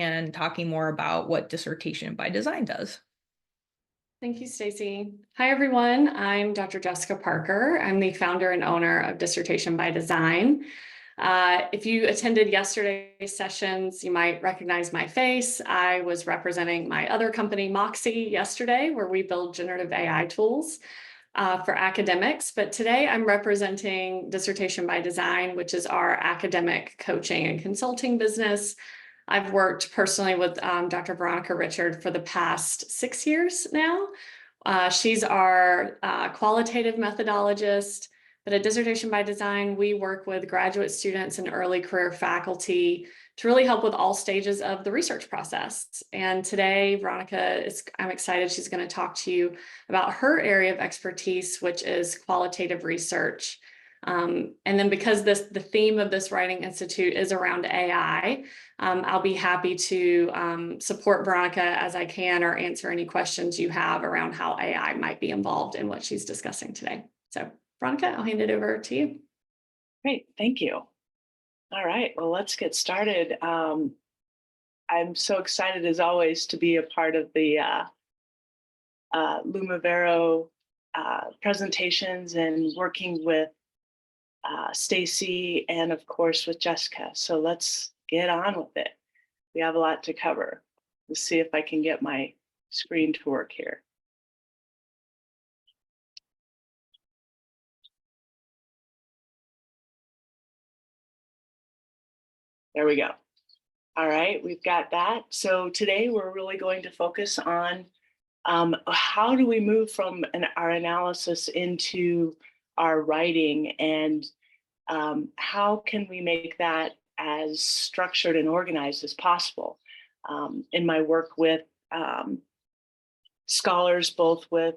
and talking more about what dissertation by design does. Thank you, Stacy. Hi, everyone. I'm Dr. Jessica Parker. I'm the founder and owner of Dissertation by Design. If you attended yesterday's sessions, you might recognize my face. I was representing my other company, Moxie, yesterday, where we build generative AI tools for academics. But today I'm representing Dissertation by Design, which is our academic coaching and consulting business. I've worked personally with Dr. Veronica Richard for the past 6 years now. She's our qualitative methodologist, but at Dissertation by Design, we work with graduate students and early career faculty to really help with all stages of the research process. And today, Veronica, I'm excited she's going to talk to you about her area of expertise, which is qualitative research. And then because the theme of this Writing Institute is around AI, I'll be happy to support Veronica as I can or answer any questions you have around how AI might be involved in what she's discussing today. So Veronica, I'll hand it over to you. Great, thank you. All right, well, let's get started. I'm so excited as always to be a part of the Lumivero presentations and working with Stacy and of course with Jessica. So let's get on with it. We have a lot to cover. Let's see if I can get my screen to work here. There we go. All right, we've got that. So today we're really going to focus on how do we move from our analysis into our writing, and how can we make that as structured and organized as possible. In my work with scholars, both with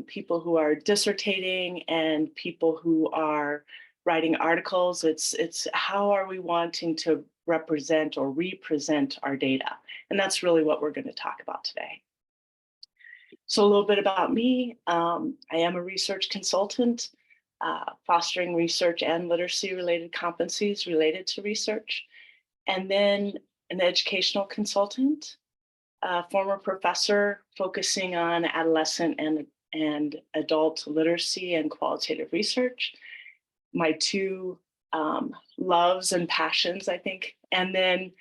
people who are dissertating and people who are writing articles, it's how are we wanting to represent or represent our data? And that's really what we're going to talk about today. So a little bit about me. I am a research consultant, fostering research and literacy related competencies related to research, and then an educational consultant, a former professor focusing on adolescent and adult literacy and qualitative research. My two loves and passions, I think. And then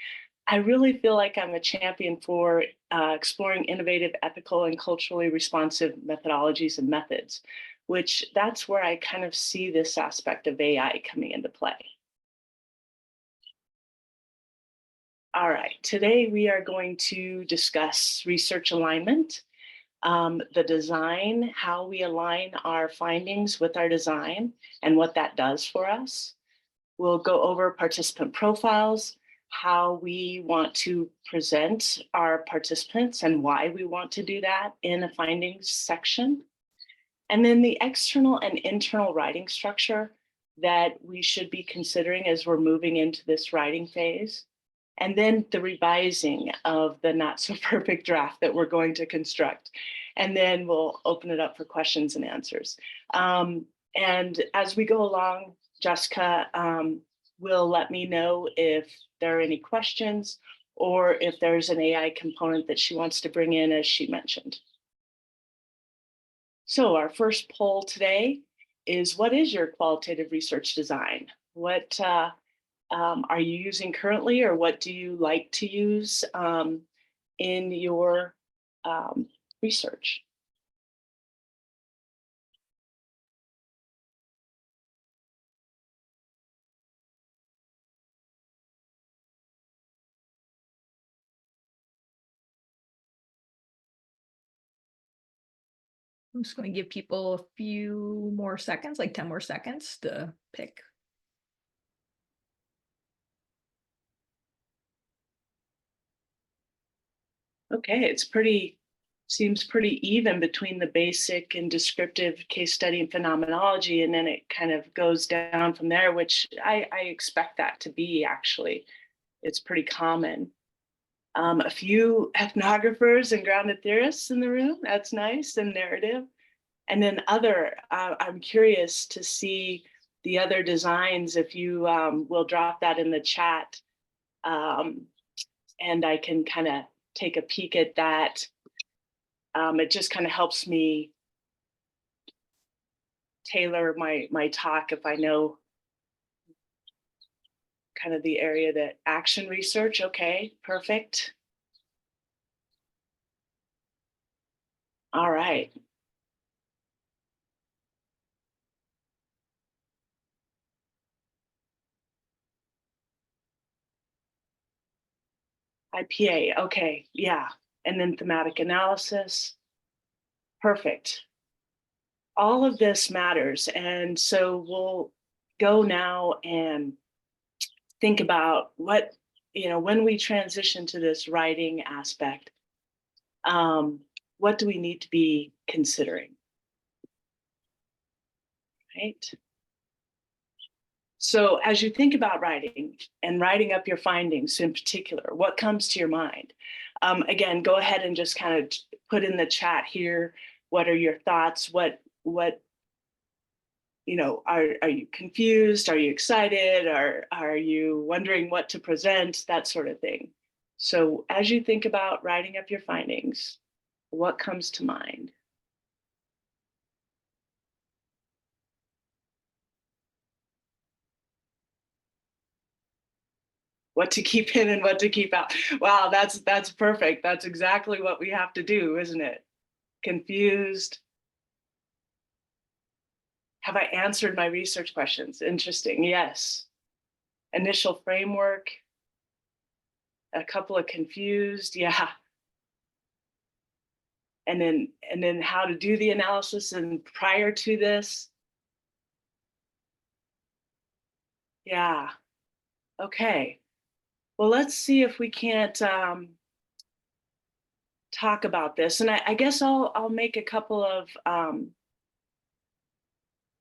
I really feel like I'm a champion for exploring innovative, ethical, and culturally responsive methodologies and methods, which that's where I kind of see this aspect of AI coming into play. All right, today we are going to discuss research alignment, the design, how we align our findings with our design and what that does for us. We'll go over participant profiles, how we want to present our participants and why we want to do that in a findings section. And then the external and internal writing structure that we should be considering as we're moving into this writing phase. And then the revising of the not so perfect draft that we're going to construct. And then we'll open it up for questions and answers. And as we go along, Jessica will let me know if there are any questions or if there's an AI component that she wants to bring in, as she mentioned. So our first poll today is, what is your qualitative research design? What are you using currently, or what do you like to use in your research? I'm just going to give people a few more seconds, like 10 more seconds to pick. Okay, seems pretty even between the basic and descriptive case study and phenomenology, and then it kind of goes down from there, which I expect that to be, actually. It's pretty common. A few ethnographers and grounded theorists in the room, that's nice, and narrative. And then I'm curious to see the other designs, if you will drop that in the chat. and I can kind of take a peek at that. It just kind of helps me tailor my talk if I know kind of the area that action research. Okay, perfect. All right. IPA, okay, yeah. And then thematic analysis. Perfect. All of this matters. And so we'll go now and think about what, when we transition to this writing aspect, what do we need to be considering? Right? So as you think about writing and writing up your findings in particular, what comes to your mind? Again, go ahead and just kind of put in the chat here. What are your thoughts? What are you confused? Are you excited? Are you wondering what to present? That sort of thing. So as you think about writing up your findings, what comes to mind? What to keep in and what to keep out. Wow, that's perfect. That's exactly what we have to do, isn't it? Confused. Have I answered my research questions? Interesting. Yes. Initial framework. A couple of confused. Yeah. And then how to do the analysis and prior to this. Yeah. Okay. Well, let's see if we can't talk about this. And I guess I'll make a couple of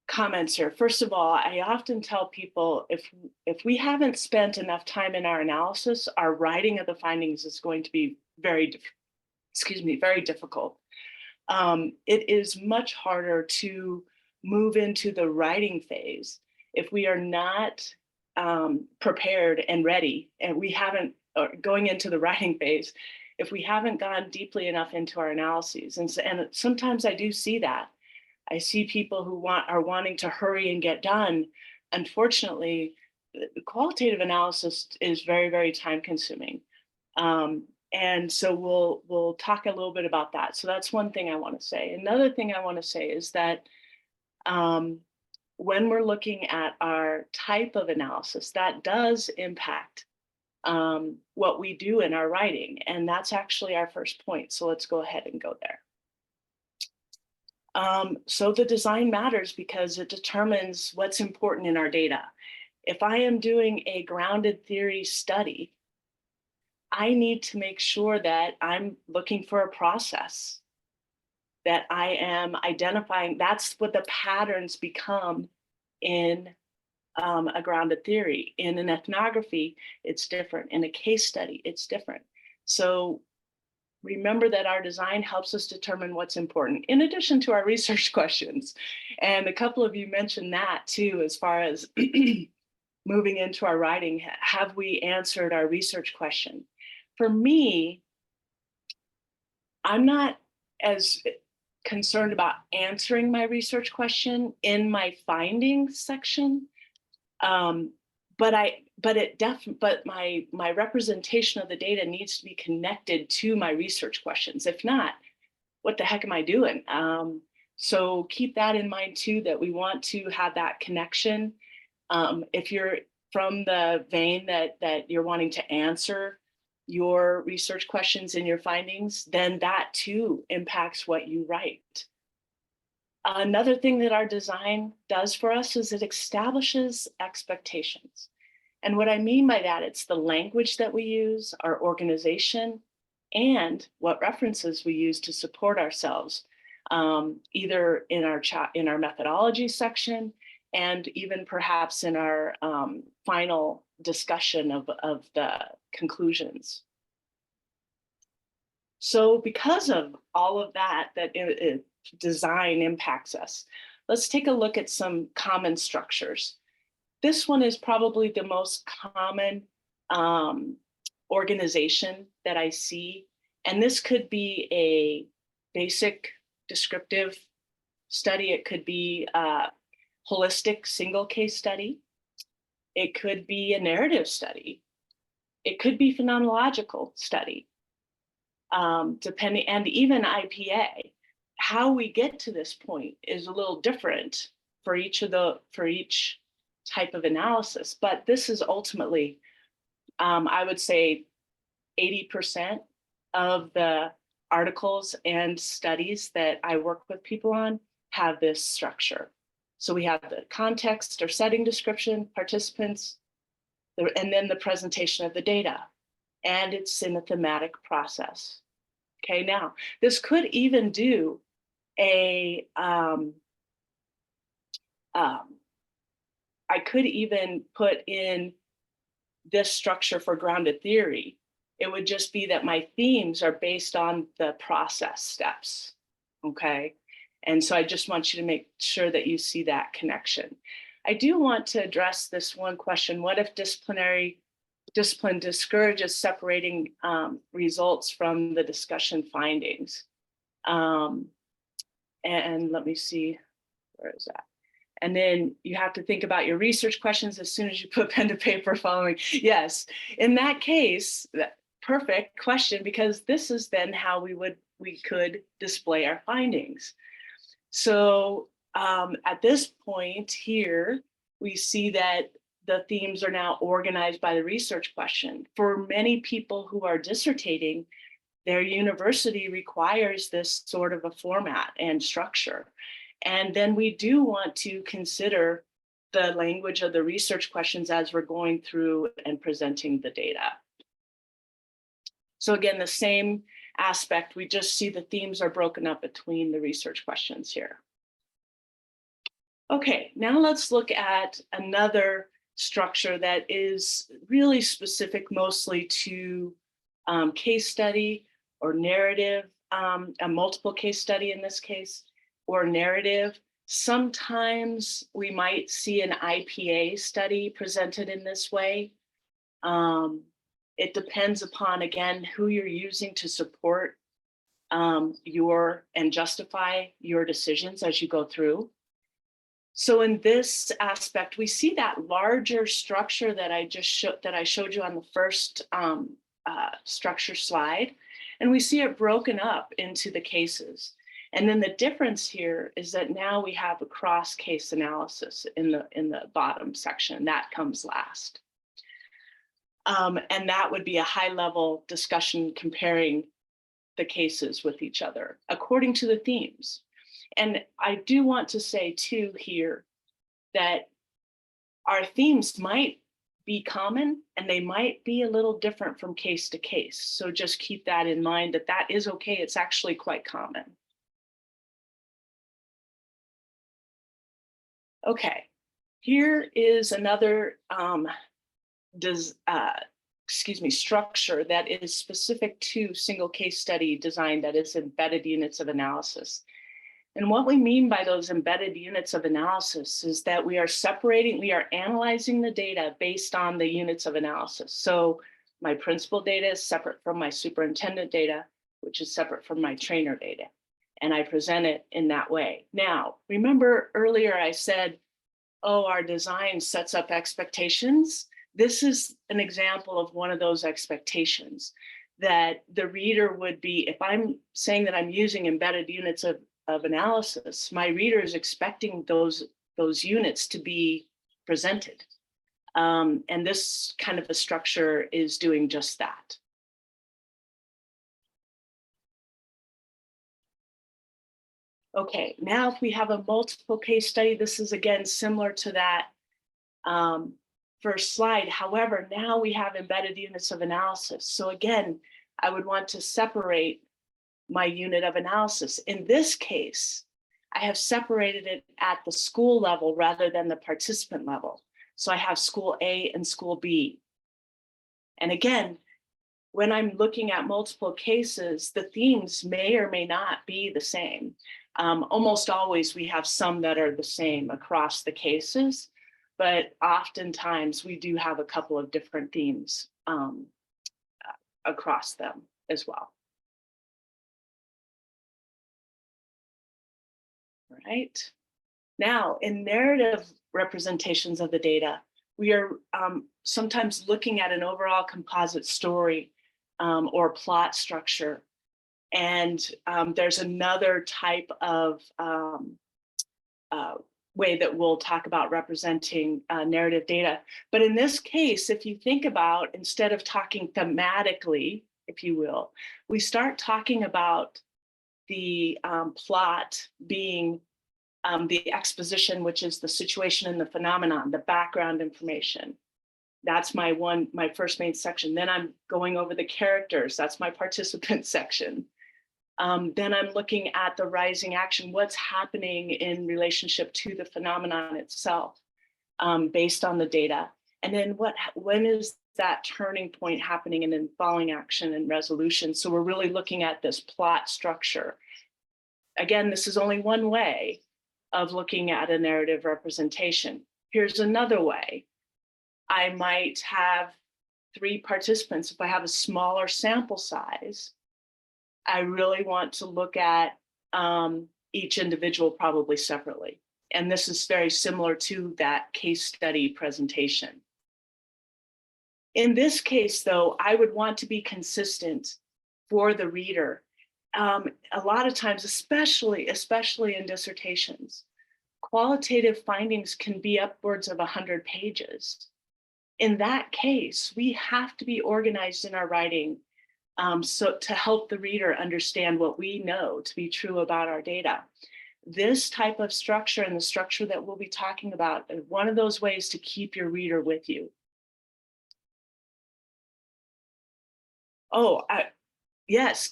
comments here. First of all, I often tell people if we haven't spent enough time in our analysis, our writing of the findings is going to be very difficult. It is much harder to move into the writing phase if we are not prepared and ready, and we haven't going into the writing phase if we haven't gone deeply enough into our analyses. And sometimes I do see that. I see people who are wanting to hurry and get done. Unfortunately, qualitative analysis is very, very time consuming. And so we'll talk a little bit about that. So that's one thing I want to say. Another thing I want to say is that when we're looking at our type of analysis, that does impact what we do in our writing. And that's actually our first point. So let's go ahead and go there. So the design matters because it determines what's important in our data. If I am doing a grounded theory study, I need to make sure that I'm looking for a process, that I am identifying. That's what the patterns become in a grounded theory. In an ethnography, it's different. In a case study, it's different. So remember that our design helps us determine what's important, in addition to our research questions. And a couple of you mentioned that too, as far as moving into our writing. Have we answered our research question? For me, I'm not as concerned about answering my research question in my findings section. But my representation of the data needs to be connected to my research questions. If not, what the heck am I doing? So keep that in mind too, that we want to have that connection. If you're from the vein that you're wanting to answer your research questions in your findings, then that too impacts what you write. Another thing that our design does for us is it establishes expectations. And what I mean by that, it's the language that we use, our organization, and what references we use to support ourselves, either in our methodology section, and even perhaps in our final discussion of the conclusions. So because of all of that, design impacts us, let's take a look at some common structures. This one is probably the most common organization that I see. And this could be a basic descriptive study. It could be a holistic single case study. It could be a narrative study. It could be phenomenological study, depending, and even IPA. How we get to this point is a little different for each type of analysis, but this is ultimately, I would say 80% of the articles and studies that I work with people on have this structure. So we have the context or setting description, participants, and then the presentation of the data. And it's in a thematic process. Okay, now this could even do a, I could even put in this structure for grounded theory. It would just be that my themes are based on the process steps, okay? And so I just want you to make sure that you see that connection. I do want to address this one question. What if discipline discourages separating results from the discussion findings? And let me see, where is that? And then you have to think about your research questions as soon as you put pen to paper following. Yes, in that case, perfect question, because this is then how we could display our findings. So at this point here, we see that the themes are now organized by the research question. For many people who are dissertating, their university requires this sort of a format and structure. And then we do want to consider the language of the research questions as we're going through and presenting the data. So again, the same aspect, we just see the themes are broken up between the research questions here. Okay, now let's look at another structure that is really specific mostly to case study or narrative, a multiple case study in this case, or narrative. Sometimes we might see an IPA study presented in this way. It depends upon, again, who you're using to support and justify your decisions as you go through. So in this aspect, we see that larger structure that I showed you on the first structure slide, and we see it broken up into the cases. And then the difference here is that now we have a cross case analysis in the bottom section. That comes last. And that would be a high level discussion comparing the cases with each other according to the themes. And I do want to say too here that our themes might be common and they might be a little different from case to case. So just keep that in mind, that that is okay. It's actually quite common. Okay, here is another structure that is specific to single case study design, that is embedded units of analysis. And what we mean by those embedded units of analysis is that we are analyzing the data based on the units of analysis. So my principal data is separate from my superintendent data, which is separate from my trainer data. And I present it in that way. Now, remember earlier I said, oh, our design sets up expectations. This is an example of one of those expectations that the reader would be, if I'm saying that I'm using embedded units of analysis, my reader is expecting those units to be presented. And this kind of a structure is doing just that. Okay, now if we have a multiple case study, this is again similar to that first slide. However, now we have embedded units of analysis. So again, I would want to separate my unit of analysis. In this case, I have separated it at the school level rather than the participant level. So I have school A and school B. And again, when I'm looking at multiple cases, the themes may or may not be the same. Almost always we have some that are the same across the cases, but oftentimes we do have a couple of different themes across them as well. All right. Now, in narrative representations of the data, we are sometimes looking at an overall composite story or plot structure. And there's another type of way that we'll talk about representing narrative data. But in this case, if you think about, instead of talking thematically, if you will, we start talking about the plot being the exposition, which is the situation and the phenomenon, the background information. That's my first main section. Then I'm going over the characters. That's my participant section. Then I'm looking at the rising action, what's happening in relationship to the phenomenon itself, based on the data. And then when is that turning point happening, and then following action and resolution. So we're really looking at this plot structure. Again, this is only one way of looking at a narrative representation. Here's another way. I might have 3 participants. If I have a smaller sample size, I really want to look at each individual probably separately. And this is very similar to that case study presentation. In this case, though, I would want to be consistent for the reader. A lot of times, especially in dissertations, qualitative findings can be upwards of 100 pages. In that case, we have to be organized in our writing so to help the reader understand what we know to be true about our data. This type of structure, and the structure that we'll be talking about, is one of those ways to keep your reader with you. Oh, yes,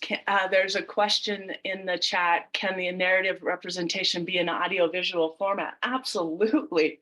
there's a question in the chat. Can the narrative representation be an audio-visual format? Absolutely.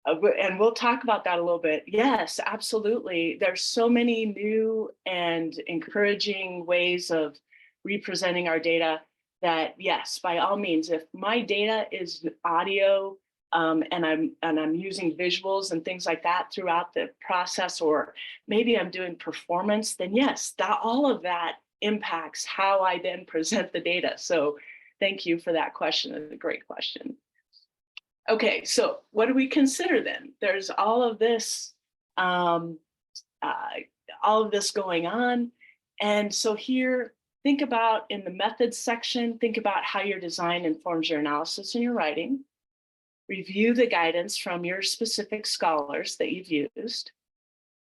And we'll talk about that a little bit. Yes, absolutely. There's so many new and encouraging ways of representing our data that, yes, by all means, if my data is audio and I'm using visuals and things like that throughout the process, or maybe I'm doing performance, then yes, all of that impacts how I then present the data. So thank you for that question. It's a great question. Okay, so what do we consider then? There's all of this going on. And so here, think about in the methods section, think about how your design informs your analysis and your writing. Review the guidance from your specific scholars that you've used.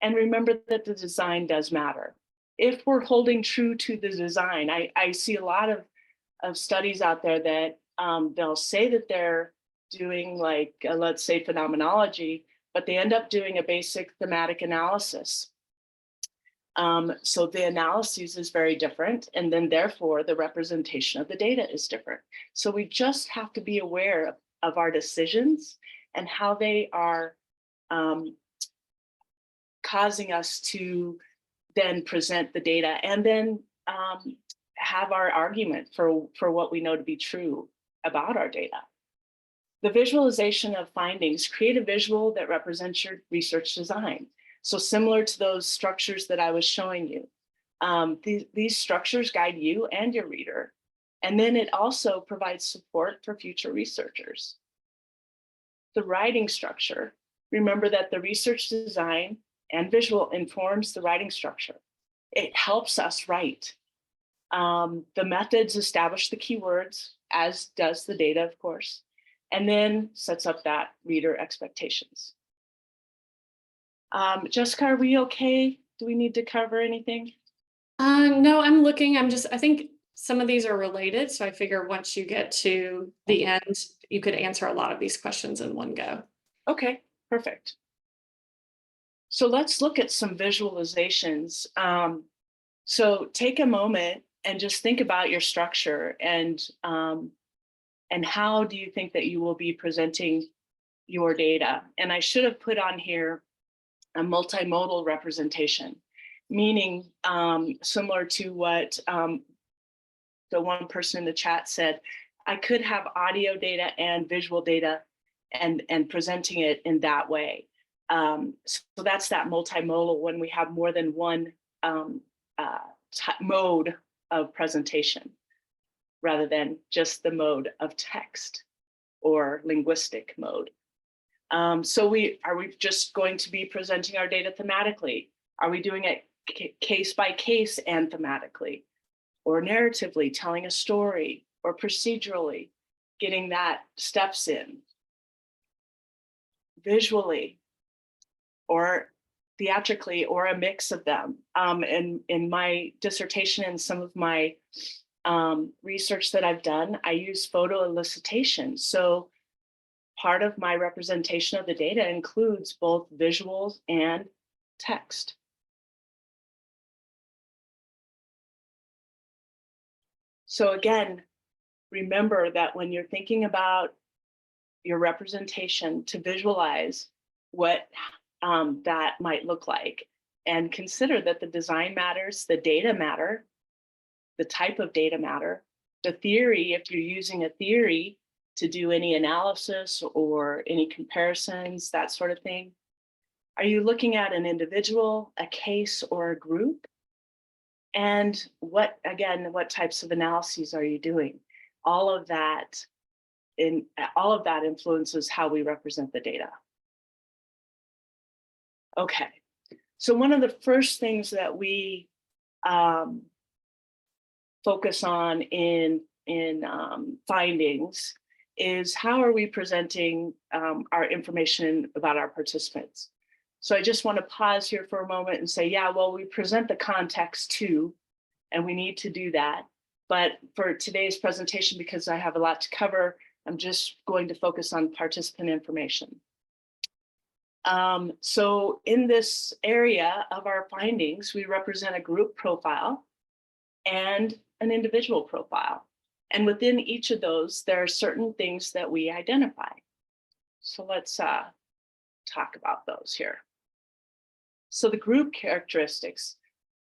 And remember that the design does matter. If we're holding true to the design, I see a lot of studies out there that they'll say that they're doing, like, let's say, phenomenology, but they end up doing a basic thematic analysis. So the analysis is very different, and then therefore the representation of the data is different. So we just have to be aware of our decisions and how they are causing us to then present the data, and then have our argument for what we know to be true about our data. The visualization of findings, create a visual that represents your research design. So similar to those structures that I was showing you, these structures guide you and your reader. And then it also provides support for future researchers. The writing structure, remember that the research design and visual informs the writing structure. It helps us write. The methods establish the keywords, as does the data, of course, and then sets up that reader expectations. Jessica, are we okay? Do we need to cover anything? No, I'm looking. I think some of these are related. So I figure once you get to the end, you could answer a lot of these questions in one go. Okay, perfect. So let's look at some visualizations. So take a moment and just think about your structure, and how do you think that you will be presenting your data? And I should have put on here a multimodal representation, meaning similar to what the one person in the chat said, I could have audio data and visual data and presenting it in that way. So that's that multimodal, when we have more than one mode of presentation, rather than just the mode of text or linguistic mode. So are we just going to be presenting our data thematically? Are we doing it case by case and thematically, or narratively, telling a story, or procedurally, getting that steps in, visually, or theatrically, or a mix of them? In my dissertation and some of my research that I've done, I use photo elicitation. So part of my representation of the data includes both visuals and text. So again, remember that when you're thinking about your representation, to visualize what that might look like, and consider that the design matters, the data matter, the type of data matter, the theory, if you're using a theory to do any analysis or any comparisons, that sort of thing. Are you looking at an individual, a case, or a group? And what types of analyses are you doing? All of that influences how we represent the data. Okay, so one of the first things that we focus on in findings is, how are we presenting our information about our participants? So I just want to pause here for a moment and say, yeah, well, we present the context too, and we need to do that. But for today's presentation, because I have a lot to cover, I'm just going to focus on participant information. So in this area of our findings, we represent a group profile and an individual profile. And within each of those, there are certain things that we identify. So let's talk about those here. So the group characteristics,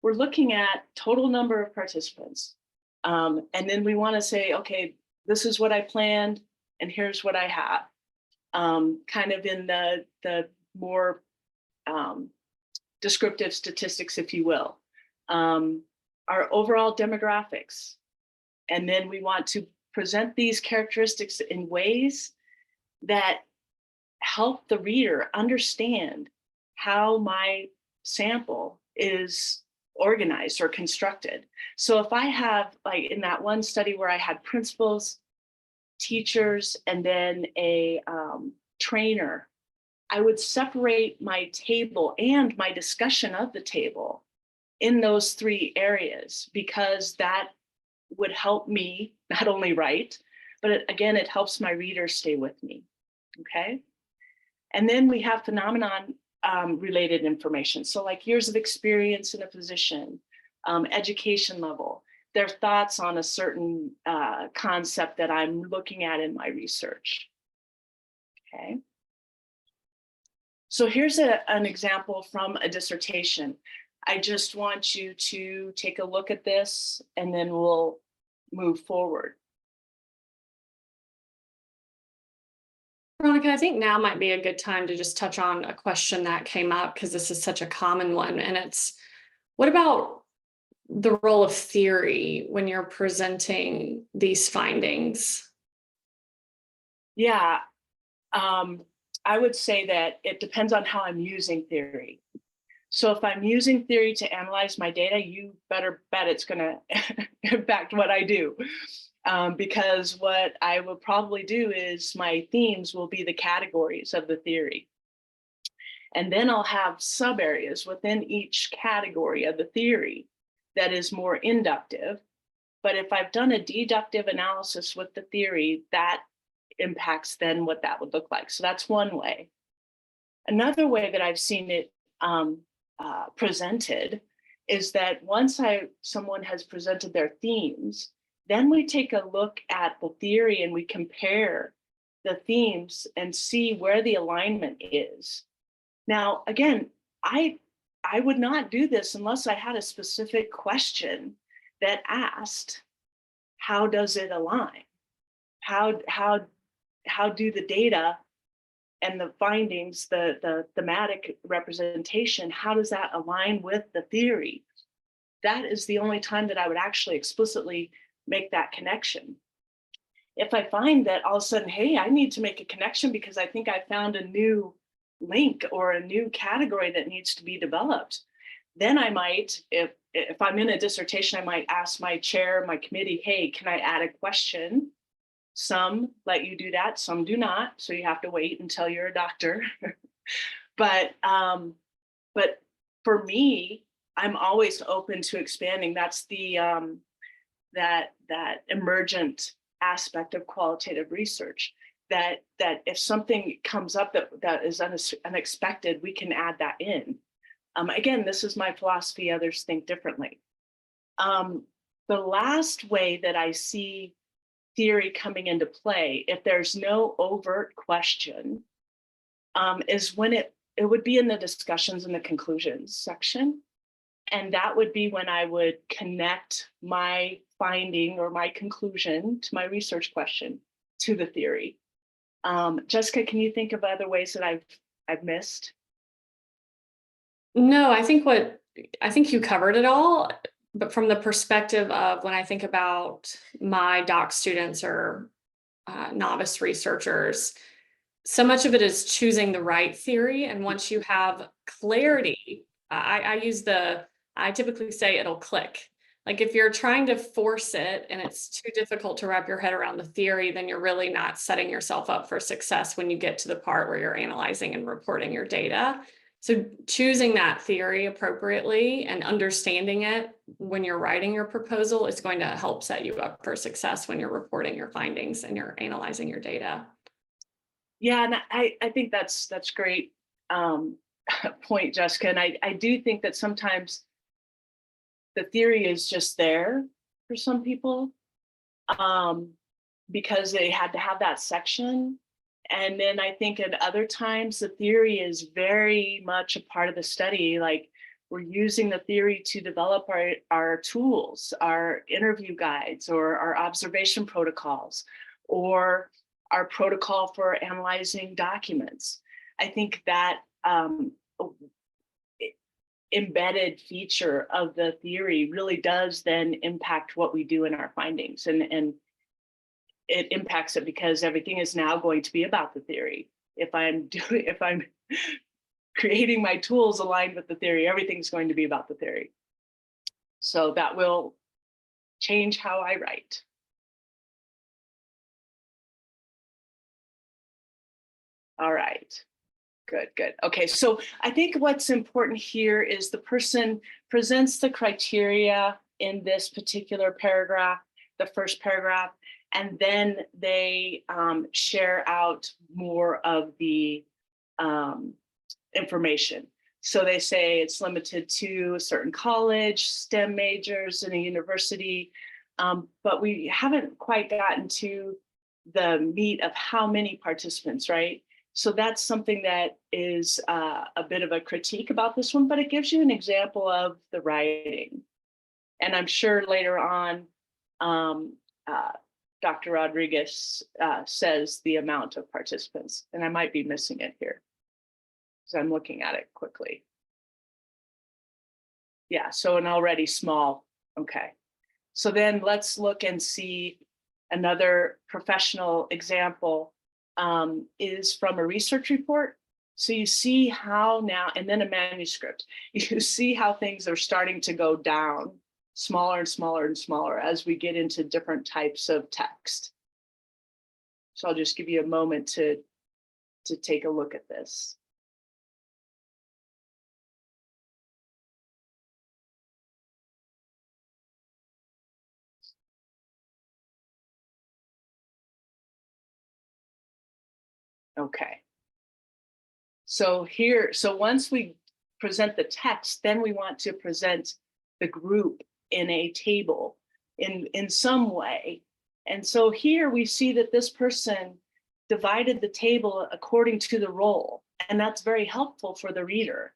we're looking at total number of participants. And then we want to say, okay, this is what I planned, and here's what I have. Kind of in the more descriptive statistics, if you will. Our overall demographics. And then we want to present these characteristics in ways that help the reader understand how my sample is organized or constructed. So if I have, like in that one study where I had principals, teachers, and then a trainer, I would separate my table and my discussion of the table in those three areas, because that would help me not only write, but again, it helps my reader stay with me, okay? And then we have phenomenon related information. So like years of experience in a position, education level, their thoughts on a certain concept that I'm looking at in my research, okay? So here's an example from a dissertation. I just want you to take a look at this, and then we'll move forward. Veronica, I think now might be a good time to just touch on a question that came up, because this is such a common one, and it's, what about the role of theory when you're presenting these findings? Yeah, I would say that it depends on how I'm using theory. So if I'm using theory to analyze my data, you better bet it's going to impact what I do. Because what I will probably do is my themes will be the categories of the theory. And then I'll have sub areas within each category of the theory that is more inductive. But if I've done a deductive analysis with the theory, that impacts then what that would look like. So that's one way. Another way that I've seen it presented is that once someone has presented their themes, then we take a look at the theory and we compare the themes and see where the alignment is. Now, again, I would not do this unless I had a specific question that asked, how does it align? How do the data and the findings, the thematic representation, how does that align with the theory? That is the only time that I would actually explicitly make that connection. If I find that all of a sudden, hey, I need to make a connection because I think I found a new link or a new category that needs to be developed, then I might, if I'm in a dissertation, I might ask my chair, my committee, hey, can I add a question? Some let you do that, some do not. So you have to wait until you're a doctor. But for me, I'm always open to expanding. That's the that emergent aspect of qualitative research. That if something comes up that is unexpected, we can add that in. Again, this is my philosophy. Others think differently. The last way that I see theory coming into play, if there's no overt question, is when it would be in the discussions and the conclusions section. And that would be when I would connect my finding or my conclusion to my research question to the theory. Jessica, can you think of other ways that I've missed? No, I think you covered it all. But from the perspective of when I think about my doc students or novice researchers, so much of it is choosing the right theory. And once you have clarity, I typically say it'll click. Like if you're trying to force it and it's too difficult to wrap your head around the theory, then you're really not setting yourself up for success when you get to the part where you're analyzing and reporting your data. So choosing that theory appropriately and understanding it when you're writing your proposal is going to help set you up for success when you're reporting your findings and you're analyzing your data. Yeah, and I think that's great point, Jessica. And I do think that sometimes the theory is just there for some people because they had to have that section. And then I think at other times, the theory is very much a part of the study. Like we're using the theory to develop our tools, our interview guides, or our observation protocols, or our protocol for analyzing documents. I think that embedded feature of the theory really does then impact what we do in our findings, and it impacts it because everything is now going to be about the theory. If I'm creating my tools aligned with the theory, everything's going to be about the theory. So that will change how I write. All right, good. Okay, so I think what's important here is the person presents the criteria in this particular paragraph, the first paragraph, and then they share out more of the information. So they say it's limited to a certain college, STEM majors, and a university, but we haven't quite gotten to the meat of how many participants, right? So that's something that is a bit of a critique about this one, but it gives you an example of the writing. And I'm sure later on, Dr. Rodriguez says the amount of participants, and I might be missing it here because I'm looking at it quickly. Yeah, so an already small, okay. So then let's look and see another professional example is from a research report. So you see how now, and then a manuscript, you see how things are starting to go down smaller and smaller and smaller as we get into different types of text. So I'll just give you a moment to take a look at this. Okay. So once we present the text, then we want to present the group in a table in some way. And so here we see that this person divided the table according to the role, and that's very helpful for the reader.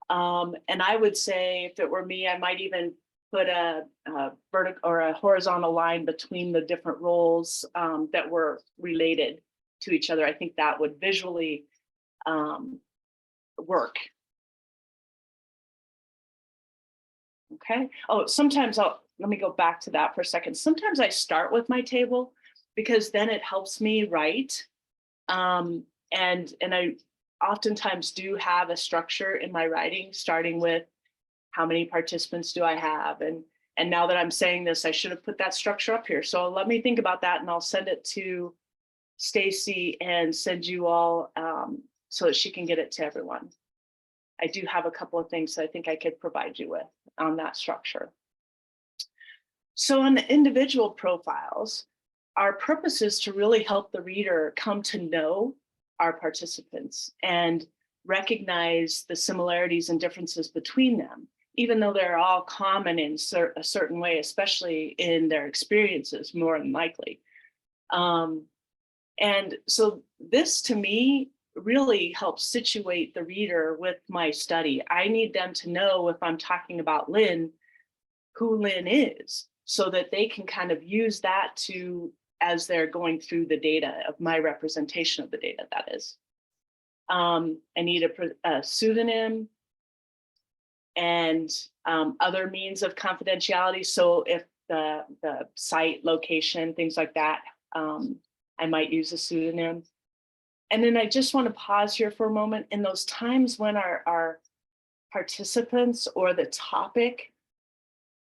And I would say if it were me, I might even put a vertical or a horizontal line between the different roles that were related to each other. I think that would visually work. Okay. Oh, sometimes let me go back to that for a second. Sometimes I start with my table because then it helps me write. And I oftentimes do have a structure in my writing, starting with how many participants do I have? And now that I'm saying this, I should have put that structure up here. So let me think about that, and I'll send it to Stacy and send you all so that she can get it to everyone. I do have a couple of things that I think I could provide you with on that structure. So on the individual profiles, our purpose is to really help the reader come to know our participants and recognize the similarities and differences between them, even though they're all common in a certain way, especially in their experiences, more than likely. And so this, to me, really helps situate the reader with my study. I need them to know, if I'm talking about Lynn, who Lynn is, so that they can kind of use that as they're going through the data of my representation of the data, that is. I need a pseudonym and other means of confidentiality. So if the site location, things like that, I might use a pseudonym. And then I just want to pause here for a moment. In those times when our participants or the topic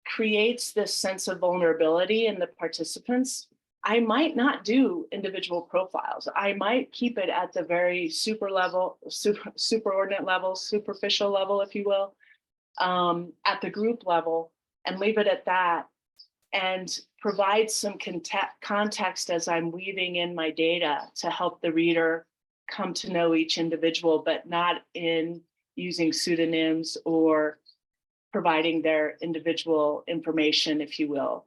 creates this sense of vulnerability in the participants, I might not do individual profiles. I might keep it at the very superordinate level, superficial level, if you will, at the group level, and leave it at that, and provide some context as I'm weaving in my data to help the reader come to know each individual, but not in using pseudonyms or providing their individual information, if you will.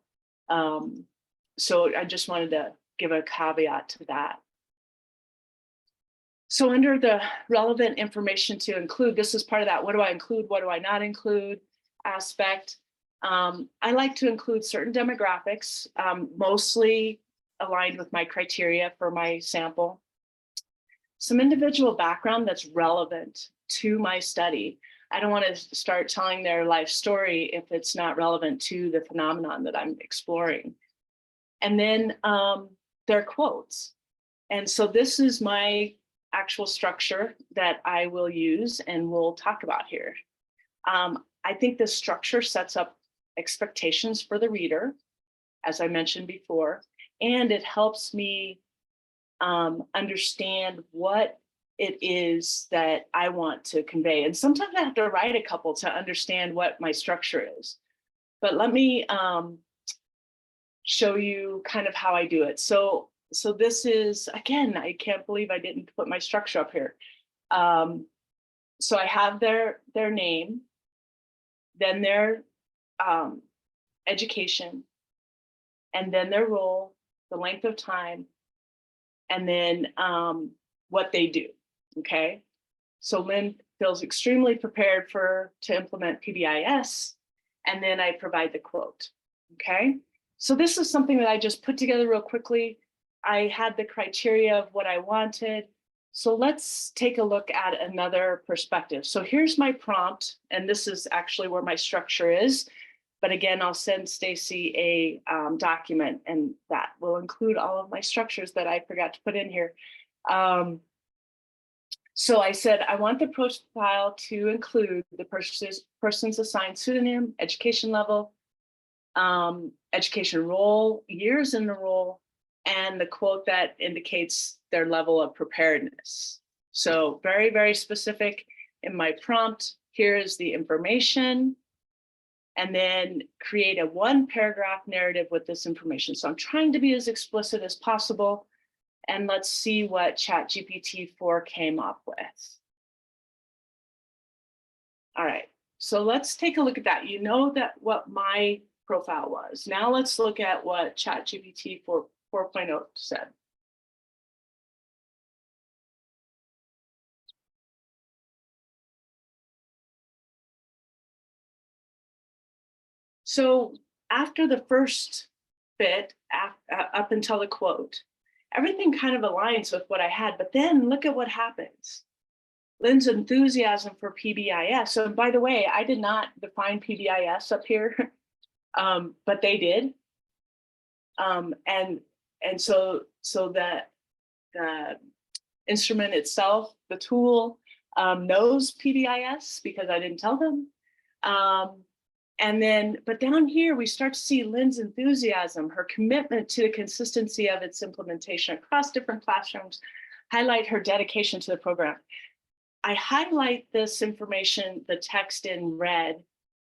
So I just wanted to give a caveat to that. So under the relevant information to include, this is part of that, what do I include, what do I not include aspect. I like to include certain demographics, mostly aligned with my criteria for my sample. Some individual background that's relevant to my study. I don't want to start telling their life story if it's not relevant to the phenomenon that I'm exploring. And then their quotes. And so this is my actual structure that I will use and we'll talk about here. I think this structure sets up expectations for the reader, as I mentioned before, and it helps me understand what it is that I want to convey. And sometimes I have to write a couple to understand what my structure is. But let me show you kind of how I do it. So this is, again, I can't believe I didn't put my structure up here. So I have their name, then their education, and then their role, the length of time, and then what they do, okay? So Lynn feels extremely prepared to implement PBIS, and then I provide the quote, okay? So this is something that I just put together real quickly. I had the criteria of what I wanted. So let's take a look at another perspective. So here's my prompt, and this is actually where my structure is. But again, I'll send Stacy a document, and that will include all of my structures that I forgot to put in here. So I said, I want the profile to include the person's assigned pseudonym, education level, education role, years in the role, and the quote that indicates their level of preparedness. So very, very specific in my prompt. Here is the information, and then create a 1-paragraph narrative with this information. So I'm trying to be as explicit as possible, and let's see what ChatGPT-4 came up with. All right, so let's take a look at that. You know that what my profile was. Now let's look at what ChatGPT 4.0 said. So after the first bit, up until the quote, everything kind of aligns with what I had, but then look at what happens. Lynn's enthusiasm for PBIS. So by the way, I did not define PBIS up here, but they did. And so that the instrument itself, the tool, knows PBIS because I didn't tell them. And then, but down here, we start to see Lynn's enthusiasm, her commitment to the consistency of its implementation across different classrooms, highlight her dedication to the program. I highlight this information, the text in red,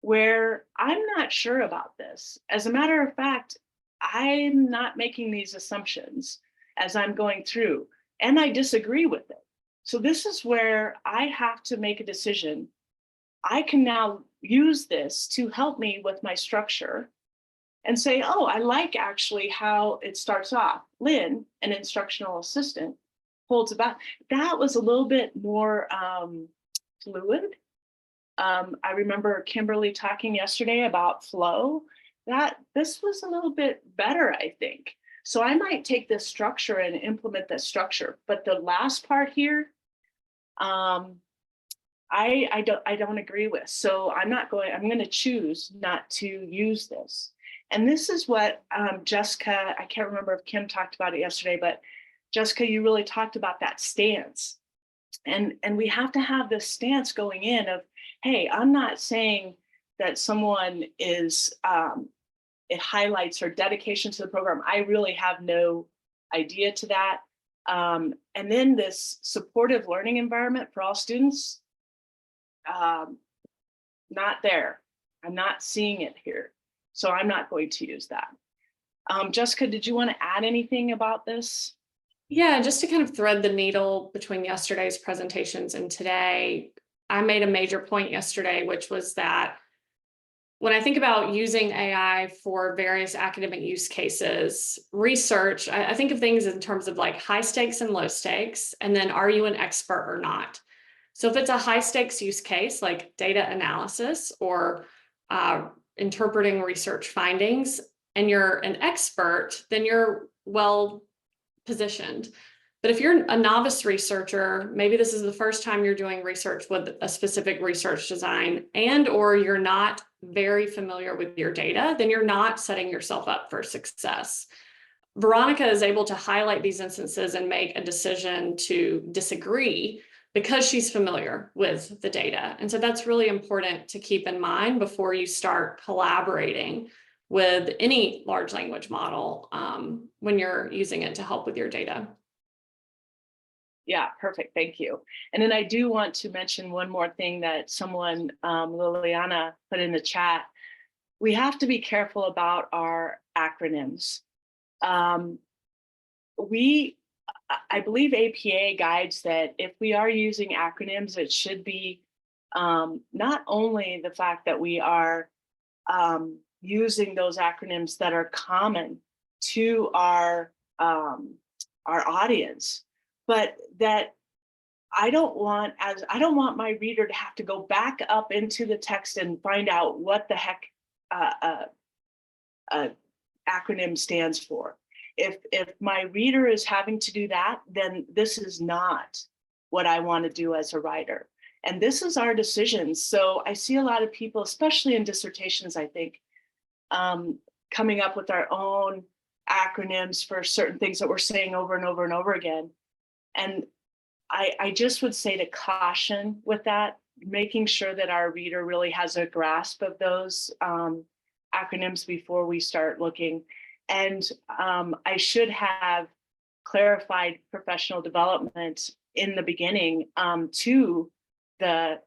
where I'm not sure about this. As a matter of fact, I'm not making these assumptions as I'm going through, and I disagree with it. So this is where I have to make a decision. I can now use this to help me with my structure and say, oh, I like actually how it starts off. Lynn, an instructional assistant, holds about. That was a little bit more fluid. I remember Kimberly talking yesterday about flow. That this was a little bit better, I think. So I might take this structure and implement that structure. But the last part here, I don't agree with. So I'm going to choose not to use this. And this is what Jessica, I can't remember if Kim talked about it yesterday, but Jessica, you really talked about that stance. And we have to have this stance going in of, hey, I'm not saying that someone is, it highlights her dedication to the program. I really have no idea to that. And then this supportive learning environment for all students, not there. I'm not seeing it here. So I'm not going to use that. Jessica, did you want to add anything about this? Yeah, just to kind of thread the needle between yesterday's presentations and today, I made a major point yesterday, which was that when I think about using AI for various academic use cases, research, I think of things in terms of like high stakes and low stakes, and then are you an expert or not? So if it's a high stakes use case like data analysis or interpreting research findings, and you're an expert, then you're well positioned. But if you're a novice researcher, maybe this is the first time you're doing research with a specific research design, and or you're not very familiar with your data, then you're not setting yourself up for success. Veronica is able to highlight these instances and make a decision to disagree because she's familiar with the data. And so that's really important to keep in mind before you start collaborating with any large language model when you're using it to help with your data. Yeah, perfect. Thank you. And then I do want to mention one more thing that someone, Liliana, put in the chat. We have to be careful about our acronyms. I believe APA guides that if we are using acronyms, it should be not only the fact that we are using those acronyms that are common to our audience, but that I don't want my reader to have to go back up into the text and find out what the heck acronym stands for. If my reader is having to do that, then this is not what I want to do as a writer. And this is our decisions. So I see a lot of people, especially in dissertations, I think, coming up with our own acronyms for certain things that we're saying over and over and over again. And I just would say to caution with that, making sure that our reader really has a grasp of those acronyms before we start looking. And I should have clarified professional development in the beginning to the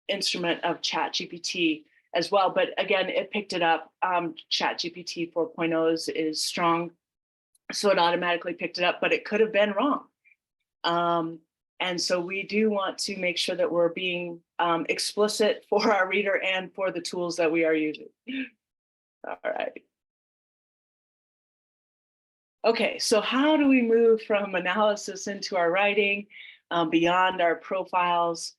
instrument of ChatGPT as well. But again, it picked it up. ChatGPT 4.0 is strong, so it automatically picked it up, but it could have been wrong. And so we do want to make sure that we're being explicit for our reader and for the tools that we are using. All right. Okay, so how do we move from analysis into our writing beyond our profiles?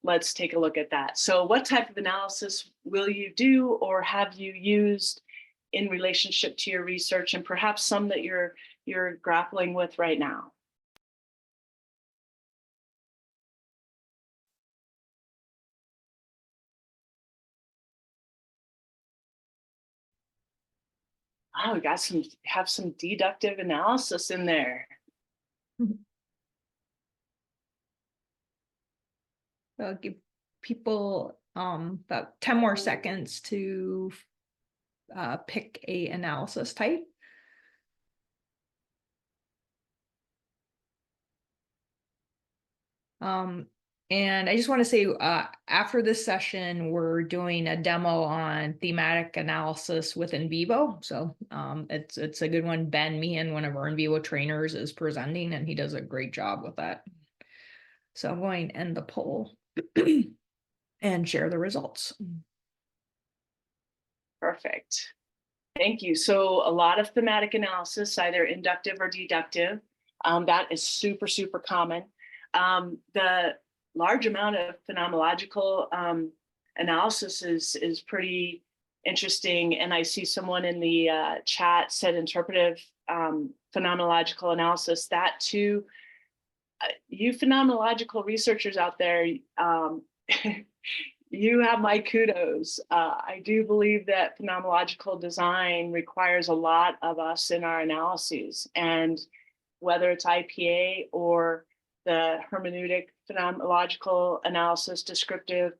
Let's take a look at that. So what type of analysis will you do or have you used in relationship to your research, and perhaps some that you're grappling with right now? Oh, we got have some deductive analysis in there. I'll give people about 10 more seconds to pick a analysis type. And I just want to say, after this session, we're doing a demo on thematic analysis with NVivo. So it's a good one. Ben Meehan, one of our NVivo trainers, is presenting, and he does a great job with that. So I'm going to end the poll and share the results. Perfect. Thank you. So a lot of thematic analysis, either inductive or deductive. That is super, super common. The large amount of phenomenological analysis is pretty interesting. And I see someone in the chat said interpretive phenomenological analysis. That too, you phenomenological researchers out there, you have my kudos. I do believe that phenomenological design requires a lot of us in our analyses, and whether it's IPA or the hermeneutic phenomenological analysis, descriptive,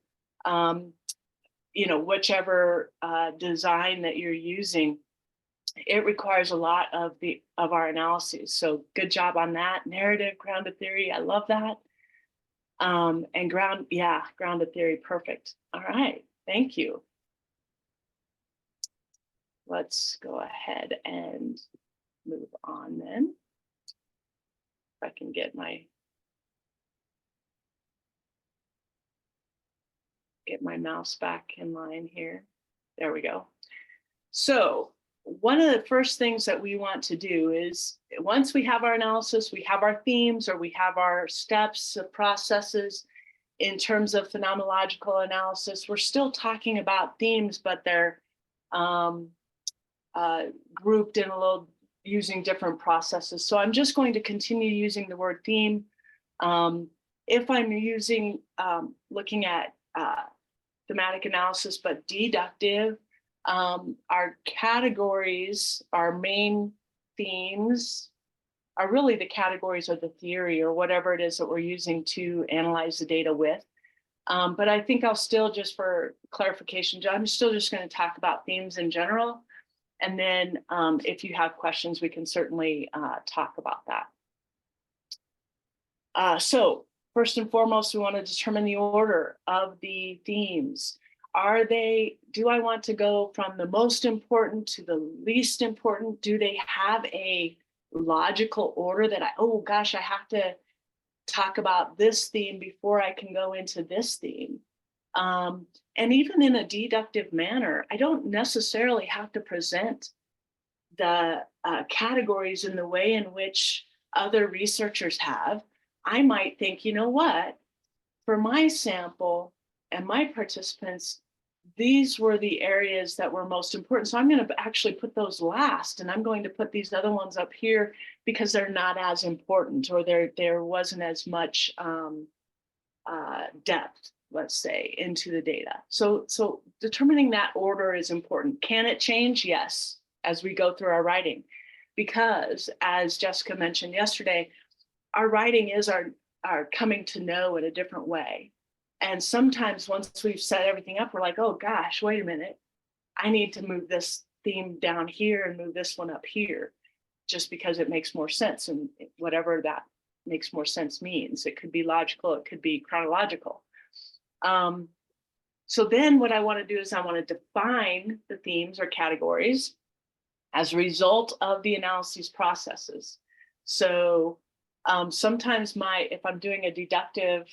whichever design that you're using, it requires a lot of our analyses. So good job on that. Narrative, grounded theory, I love that. And grounded theory, perfect. All right, thank you. Let's go ahead and move on then. If I can get my mouse back in line here. There we go. So one of the first things that we want to do is, once we have our analysis, we have our themes, or we have our steps of processes in terms of phenomenological analysis, we're still talking about themes, but they're grouped in a little, using different processes. So I'm just going to continue using the word theme. If I'm using, looking at thematic analysis, but deductive, our categories, our main themes are really the categories of the theory, or whatever it is that we're using to analyze the data with. But I think I'll still, just for clarification, I'm still just going to talk about themes in general. And then if you have questions, we can certainly talk about that. So first and foremost, we want to determine the order of the themes. Do I want to go from the most important to the least important? Do they have a logical order that oh gosh, I have to talk about this theme before I can go into this theme? And even in a deductive manner, I don't necessarily have to present the categories in the way in which other researchers have. I might think, you know what, for my sample and my participants, these were the areas that were most important. So I'm going to actually put those last, and I'm going to put these other ones up here because they're not as important, or there wasn't as much depth, let's say, into the data. So determining that order is important. Can it change? Yes, as we go through our writing, because as Jessica mentioned yesterday, our writing is our coming to know in a different way. And sometimes once we've set everything up, we're like, oh gosh, wait a minute, I need to move this theme down here and move this one up here, just because it makes more sense, and whatever that makes more sense means. It could be logical, it could be chronological. So then what I want to do is I want to define the themes or categories as a result of the analysis processes. So sometimes if I'm doing a deductive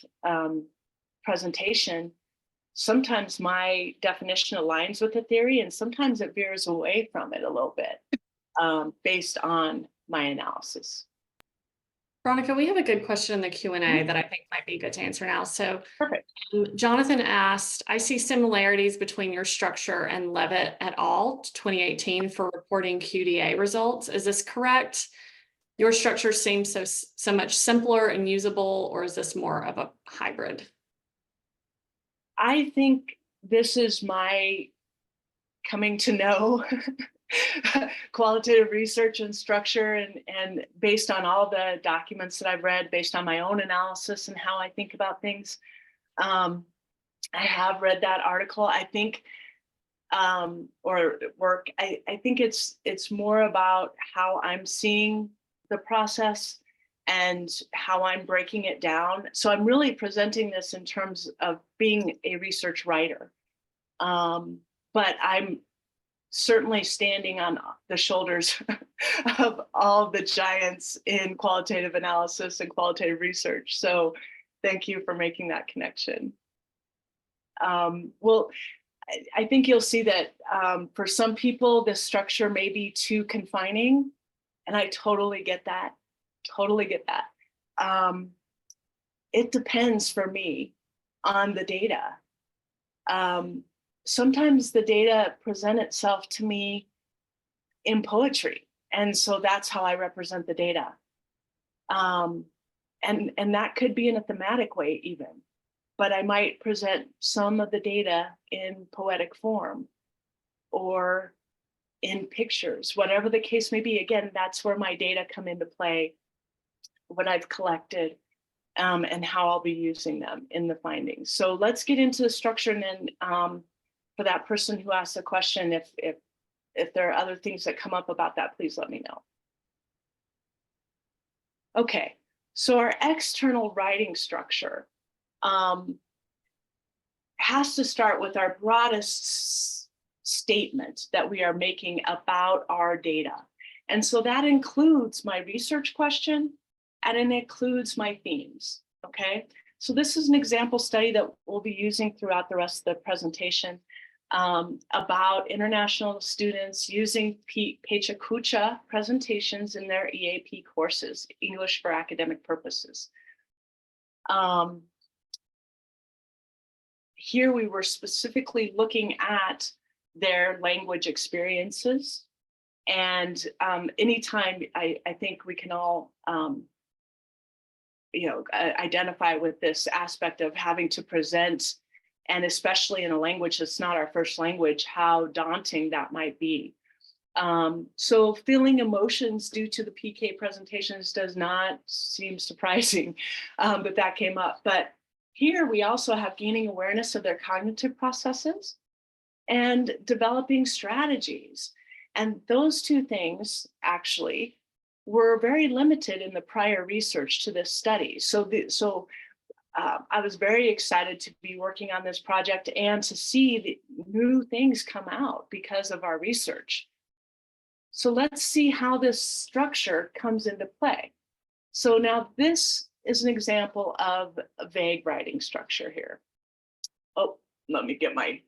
presentation, sometimes my definition aligns with the theory, and sometimes it veers away from it a little bit based on my analysis. Veronica, we have a good question in the Q&A that I think might be good to answer now. So Perfect. Jonathan asked, I see similarities between your structure and Levitt et al. 2018 for reporting QDA results. Is this correct? Your structure seems so much simpler and usable, or is this more of a hybrid? I think this is my coming to know qualitative research and structure, and based on all the documents that I've read, based on my own analysis and how I think about things. I have read that article. I think, or work. I think it's more about how I'm seeing the process and how I'm breaking it down. So I'm really presenting this in terms of being a research writer. But I'm certainly standing on the shoulders of all the giants in qualitative analysis and qualitative research. So thank you for making that connection. Well, I think you'll see that for some people, this structure may be too confining, and I totally get that. Totally get that. It depends for me on the data. Sometimes the data present itself to me in poetry, and so that's how I represent the data. And that could be in a thematic way even, but I might present some of the data in poetic form or in pictures, whatever the case may be. Again, that's where my data come into play, what I've collected, and how I'll be using them in the findings. So let's get into the structure, and then for that person who asked the question, if there are other things that come up about that, please let me know. Okay, so our external writing structure has to start with our broadest statement that we are making about our data. And so that includes my research question, and it includes my themes, okay? So this is an example study that we'll be using throughout the rest of the presentation about international students using Pecha Kucha presentations in their EAP courses, English for Academic Purposes. Here we were specifically looking at their language experiences. And anytime I think we can all identify with this aspect of having to present, and especially in a language that's not our first language, how daunting that might be. So feeling emotions due to the PK presentations does not seem surprising, but that came up. But here we also have gaining awareness of their cognitive processes and developing strategies. And those two things actually were very limited in the prior research to this study. So I was very excited to be working on this project and to see the new things come out because of our research. So let's see how this structure comes into play. So now this is an example of a vague writing structure here. Oh, let me get my,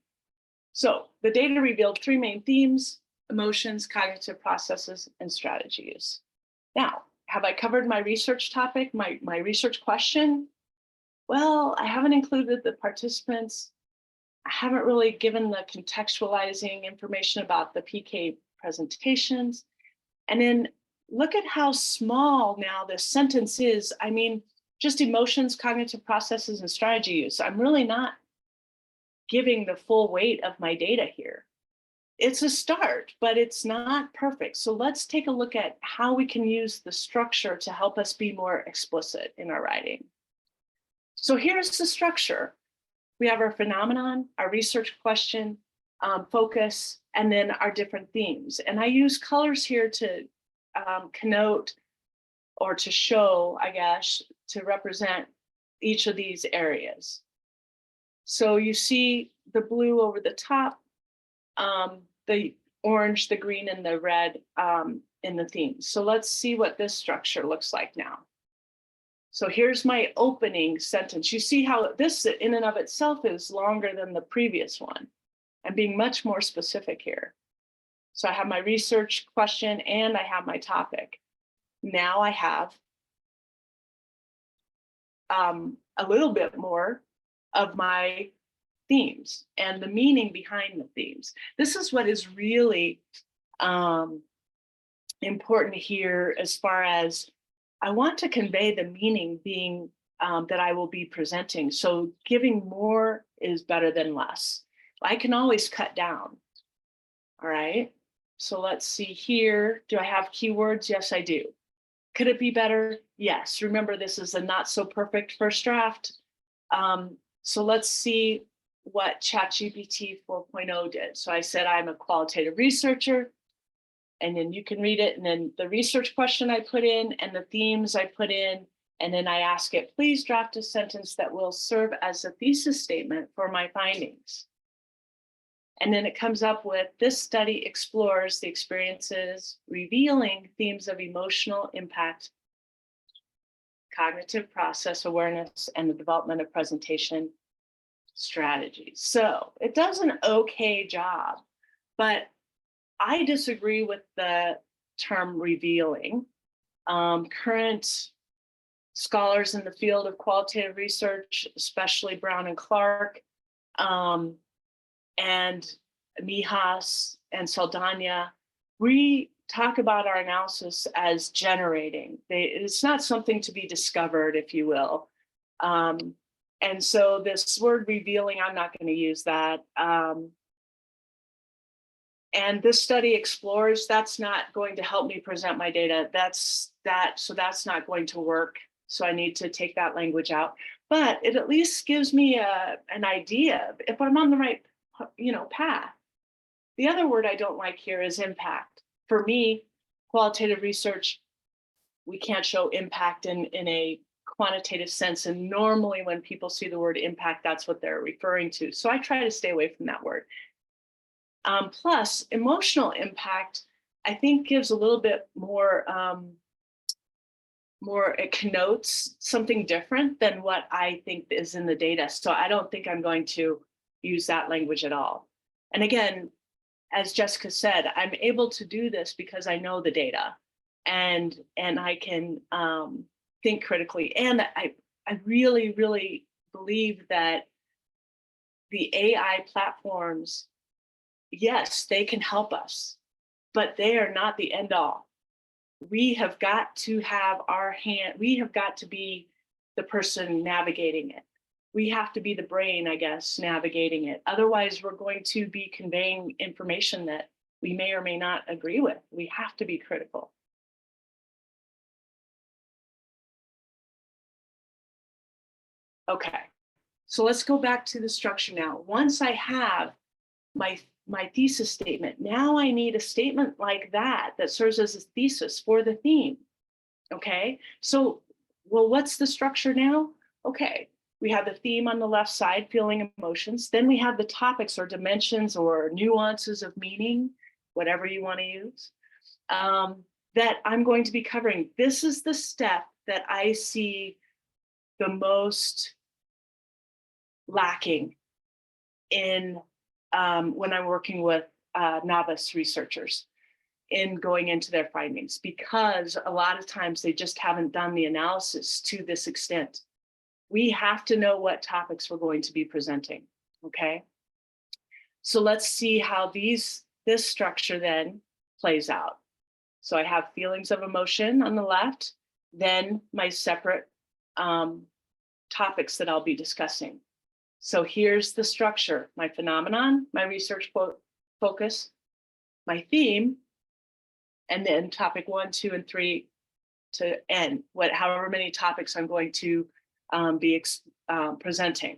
so the data revealed 3 main themes: emotions, cognitive processes, and strategies. Now, have I covered my research topic, my research question? Well, I haven't included the participants. I haven't really given the contextualizing information about the PK presentations. And then look at how small now this sentence is. I mean, just emotions, cognitive processes, and strategy use. I'm really not giving the full weight of my data here. It's a start, but it's not perfect. So let's take a look at how we can use the structure to help us be more explicit in our writing. So here's the structure. We have our phenomenon, our research question, focus, and then our different themes. And I use colors here to connote or to show, I guess, to represent each of these areas. So you see the blue over the top, the orange, the green, and the red in the themes. So let's see what this structure looks like now. So here's my opening sentence. You see how this in and of itself is longer than the previous one. I'm being much more specific here. So I have my research question and I have my topic. Now I have a little bit more of my themes and the meaning behind the themes. This is what is really important here, as far as I want to convey the meaning being that I will be presenting. So giving more is better than less. I can always cut down. All right. So let's see here. Do I have keywords? Yes, I do. Could it be better? Yes. Remember, this is a not so perfect first draft. So let's see what ChatGPT 4.0 did. So I said I'm a qualitative researcher, and then you can read it. And then the research question I put in and the themes I put in, and then I ask it, please draft a sentence that will serve as a thesis statement for my findings. And then it comes up with, this study explores the experiences revealing themes of emotional impact, cognitive process awareness, and the development of presentation strategies. So it does an okay job, but I disagree with the term revealing. Current scholars in the field of qualitative research, especially Brown and Clark, and Mijas and Saldana, we talk about our analysis as generating. It's not something to be discovered, if you will. And so this word revealing, I'm not going to use that. And this study explores, that's not going to help me present my data. So that's not going to work. So I need to take that language out. But it at least gives me an idea if I'm on the right path. The other word I don't like here is impact. For me, qualitative research, we can't show impact in a quantitative sense. And normally when people see the word impact, that's what they're referring to. So I try to stay away from that word. Plus, emotional impact, I think, gives a little bit more, it connotes something different than what I think is in the data. So I don't think I'm going to use that language at all. And again, as Jessica said, I'm able to do this because I know the data and I can think critically. And I really, really believe that the AI platforms, yes, they can help us, but they are not the end all. We have got to have we have got to be the person navigating it. We have to be the brain, I guess, navigating it. Otherwise, we're going to be conveying information that we may or may not agree with. We have to be critical. Okay, so let's go back to the structure now. Once I have my thesis statement, now I need a statement like that serves as a thesis for the theme. Okay, so, well, what's the structure now? Okay, we have the theme on the left side, feeling emotions. Then we have the topics or dimensions or nuances of meaning, whatever you want to use, that I'm going to be covering. This is the step that I see the most lacking in when I'm working with novice researchers in going into their findings, because a lot of times they just haven't done the analysis to this extent. We have to know what topics we're going to be presenting, okay? So let's see how this structure then plays out. So I have feelings of emotion on the left, then my separate topics that I'll be discussing. So here's the structure: my phenomenon, my research focus, my theme, and then topic 1, 2, and 3 to end, however many topics I'm going to be presenting.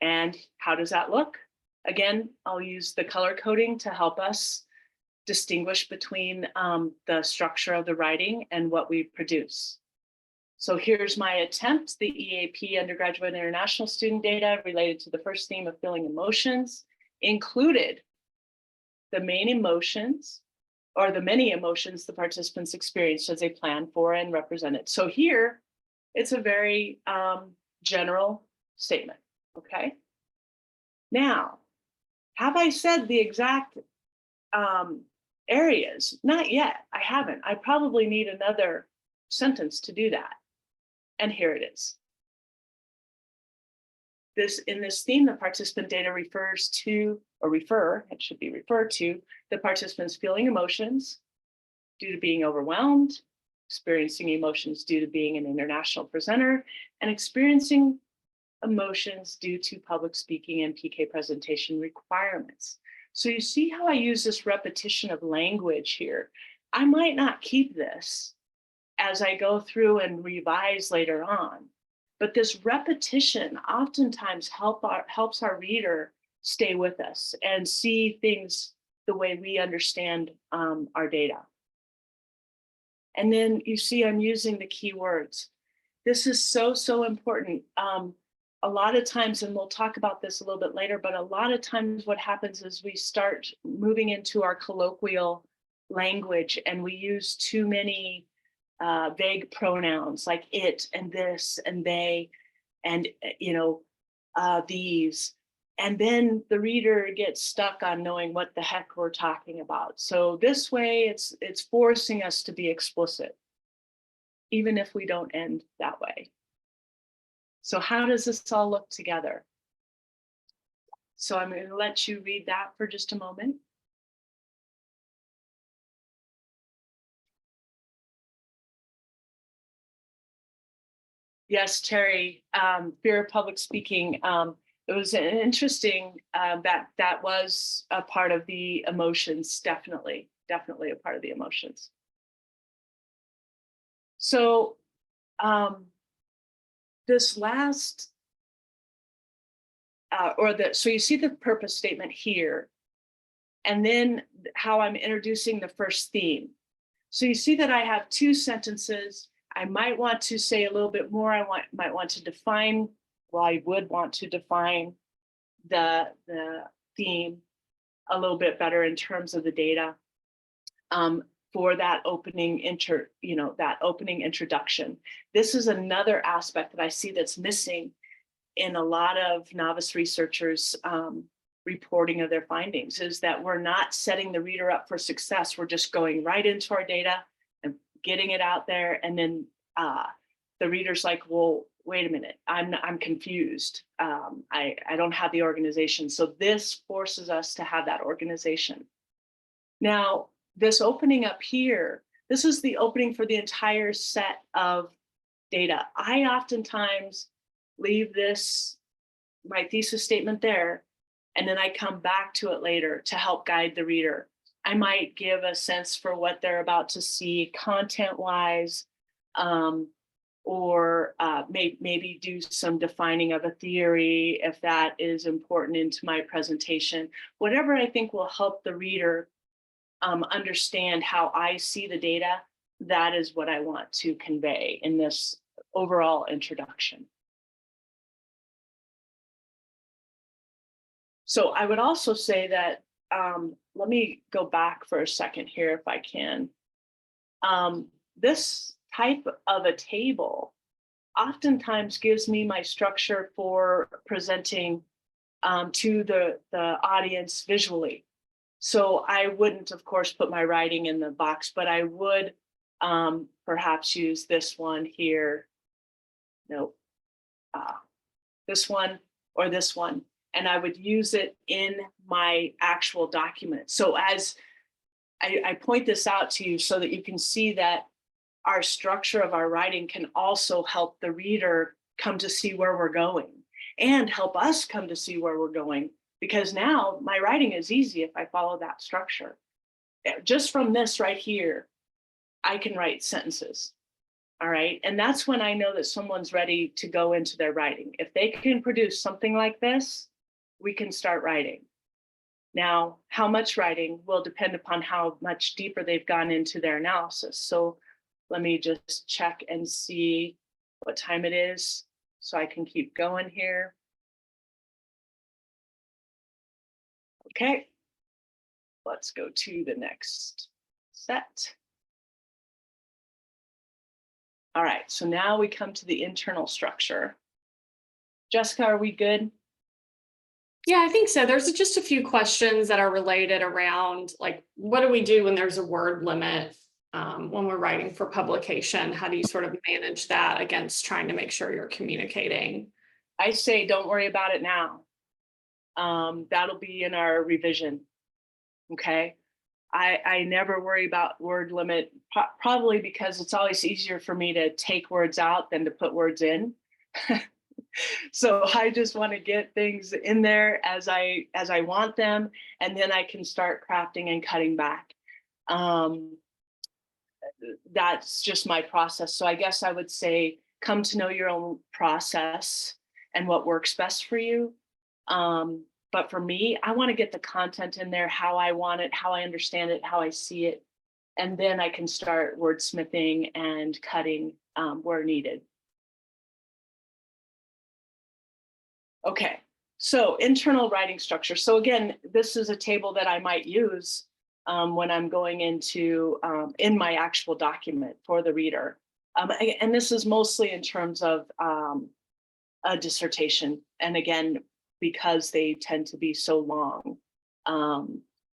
And how does that look? Again, I'll use the color coding to help us distinguish between the structure of the writing and what we produce. So here's my attempt: the EAP undergraduate international student data related to the first theme of feeling emotions included the main emotions or the many emotions the participants experienced as they plan for and represented. So here, it's a very general statement, okay? Now, have I said the exact areas? Not yet, I haven't. I probably need another sentence to do that. And here it is. In this theme, the participant data refers to, it should be referred to, the participants feeling emotions due to being overwhelmed, experiencing emotions due to being an international presenter, and experiencing emotions due to public speaking and PK presentation requirements. So you see how I use this repetition of language here. I might not keep this as I go through and revise later on, but this repetition oftentimes helps our reader stay with us and see things the way we understand our data. And then you see I'm using the keywords. This is so important. A lot of times, and we'll talk about this a little bit later, but a lot of times what happens is we start moving into our colloquial language and we use too many vague pronouns like it and this and they and these. And then the reader gets stuck on knowing what the heck we're talking about. So this way, it's forcing us to be explicit, even if we don't end that way. So how does this all look together? So I'm going to let you read that for just a moment. Yes, Terry, fear of public speaking. It was an interesting that was a part of the emotions, definitely a part of the emotions. So this last, so you see the purpose statement here, and then how I'm introducing the first theme. So you see that I have two sentences. I might want to say a little bit more. Might want to define, well, I would want to define the theme a little bit better in terms of the data for that opening introduction. This is another aspect that I see that's missing in a lot of novice researchers reporting of their findings, is that we're not setting the reader up for success. We're just going right into our data and getting it out there. And then the reader's like, well, wait a minute, I'm confused. I don't have the organization. So this forces us to have that organization. Now, this opening up here, this is the opening for the entire set of data. I oftentimes leave my thesis statement there, and then I come back to it later to help guide the reader. I might give a sense for what they're about to see content-wise, or maybe do some defining of a theory if that is important into my presentation. Whatever I think will help the reader understand how I see the data, that is what I want to convey in this overall introduction. So I would also say that, let me go back for a second here if I can. This type of a table oftentimes gives me my structure for presenting to the audience visually. So I wouldn't, of course, put my writing in the box, but I would perhaps use this one here. Nope. This one or this one. And I would use it in my actual document. So as I point this out to you so that you can see that our structure of our writing can also help the reader come to see where we're going and help us come to see where we're going. Because now my writing is easy if I follow that structure. Just from this right here, I can write sentences. All right. And that's when I know that someone's ready to go into their writing. If they can produce something like this, we can start writing. Now, how much writing will depend upon how much deeper they've gone into their analysis. So let me just check and see what time it is so I can keep going here. Okay, let's go to the next set. All right, so now we come to the internal structure. Jessica, are we good? Yeah, I think so. There's just a few questions that are related around, like, what do we do when there's a word limit when we're writing for publication? How do you sort of manage that against trying to make sure you're communicating? I say don't worry about it now. That'll be in our revision. Okay. I never worry about word limit, probably because it's always easier for me to take words out than to put words in. So I just want to get things in there as I want them, and then I can start crafting and cutting back. That's just my process. So I guess I would say come to know your own process and what works best for you. But for me, I want to get the content in there, how I want it, how I understand it, how I see it. And then I can start wordsmithing and cutting where needed. Okay, so internal writing structure. So again, this is a table that I might use when I'm going into in my actual document for the reader. And this is mostly in terms of a dissertation. And again, because they tend to be so long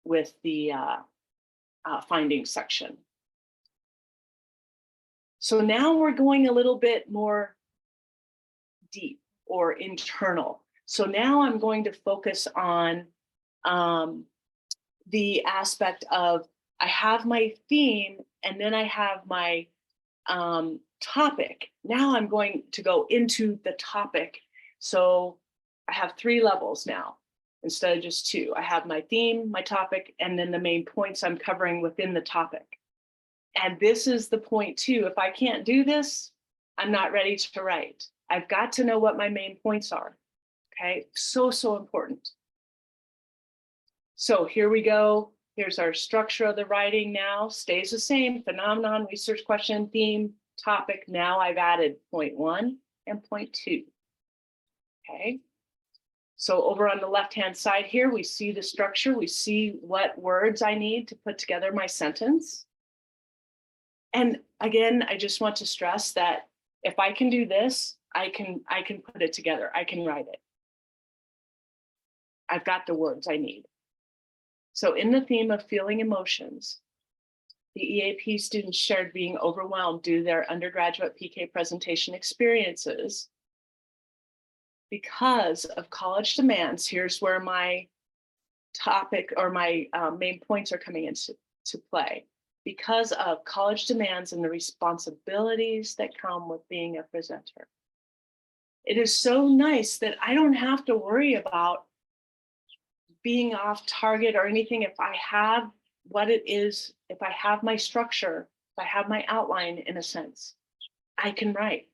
with the findings section. So now we're going a little bit more deep or internal. So now I'm going to focus on the aspect of I have my theme and then I have my topic. Now I'm going to go into the topic. So I have 3 levels now instead of just 2. I have my theme, my topic, and then the main points I'm covering within the topic. And this is the point too. If I can't do this, I'm not ready to write. I've got to know what my main points are. Okay, so important. So here we go. Here's our structure of the writing now. Stays the same. Phenomenon, research question, theme, topic. Now I've added point 1 and point 2. Okay. So over on the left-hand side here, we see the structure. We see what words I need to put together my sentence. And again, I just want to stress that if I can do this, I can put it together. I can write it. I've got the words I need. So in the theme of feeling emotions, the EAP students shared being overwhelmed due to their undergraduate PK presentation experiences. Because of college demands, here's where my topic or my main points are coming into play. Because of college demands and the responsibilities that come with being a presenter. It is so nice that I don't have to worry about being off target or anything. If I have what it is, if I have my structure, if I have my outline in a sense, I can write.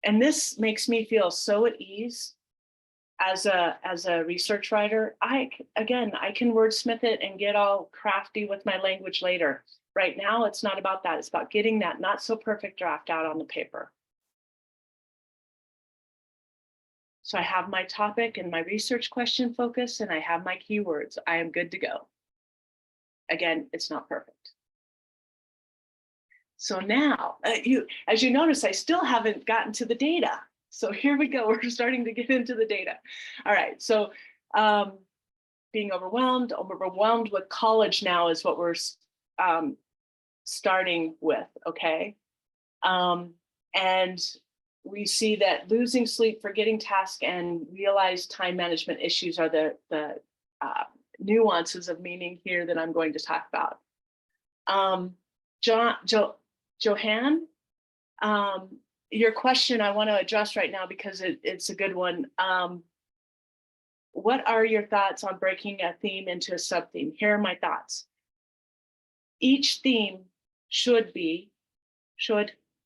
And this makes me feel so at ease as a research writer. I can wordsmith it and get all crafty with my language later. Right now, it's not about that. It's about getting that not so perfect draft out on the paper. So I have my topic and my research question focus, and I have my keywords. I am good to go. Again, it's not perfect. So now, as you notice, I still haven't gotten to the data. So here we go. We're starting to get into the data. All right. So being overwhelmed with college now is what we're starting with. Okay. And we see that losing sleep, forgetting tasks, and realized time management issues are the nuances of meaning here that I'm going to talk about. Johan, your question I want to address right now because it's a good one. What are your thoughts on breaking a theme into a sub-theme? Here are my thoughts. Each theme should,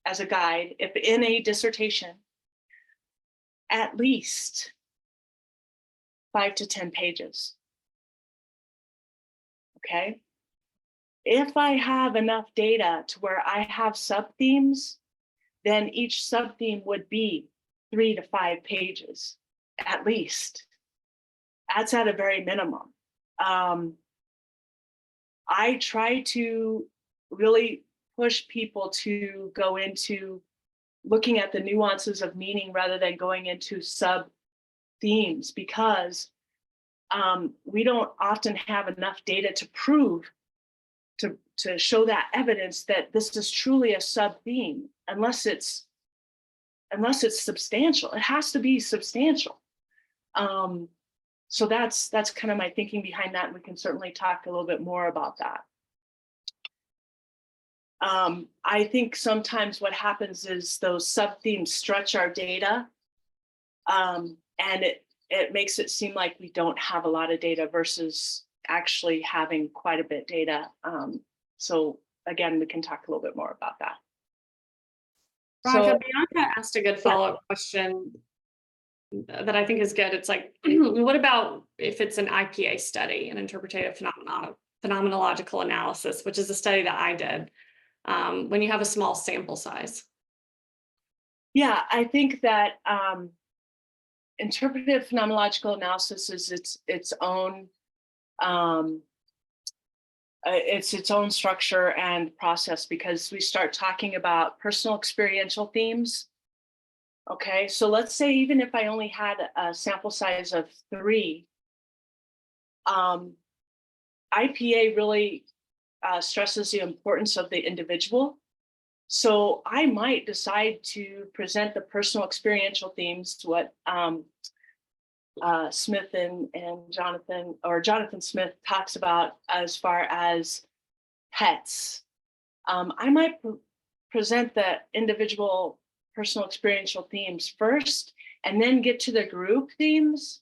as a guide, if in a dissertation, at least 5 to 10 pages. Okay. If I have enough data to where I have sub-themes, then each sub-theme would be 3 to 5 pages, at least. That's at a very minimum. I try to really push people to go into looking at the nuances of meaning rather than going into sub-themes, because we don't often have enough data to prove, to show that evidence that this is truly a sub-theme, unless it's substantial. It has to be substantial. So that's kind of my thinking behind that. And we can certainly talk a little bit more about that. I think sometimes what happens is those sub-themes stretch our data, and it makes it seem like we don't have a lot of data versus actually having quite a bit data. So again, we can talk a little bit more about that. Veronica, So, Bianca asked a good follow-up question that I think is good. It's like, what about if it's an IPA study, an interpretative phenomenological analysis, which is a study that I did, when you have a small sample size? yeah, I think that interpretive phenomenological analysis is its own structure and process, because we start talking about personal experiential themes. Okay, so let's say even if I only had a sample size of 3, IPA really stresses the importance of the individual. So I might decide to present the personal experiential themes, what Smith and Jonathan Smith talks about as far as pets. I might present the individual personal experiential themes first, and then get to the group themes.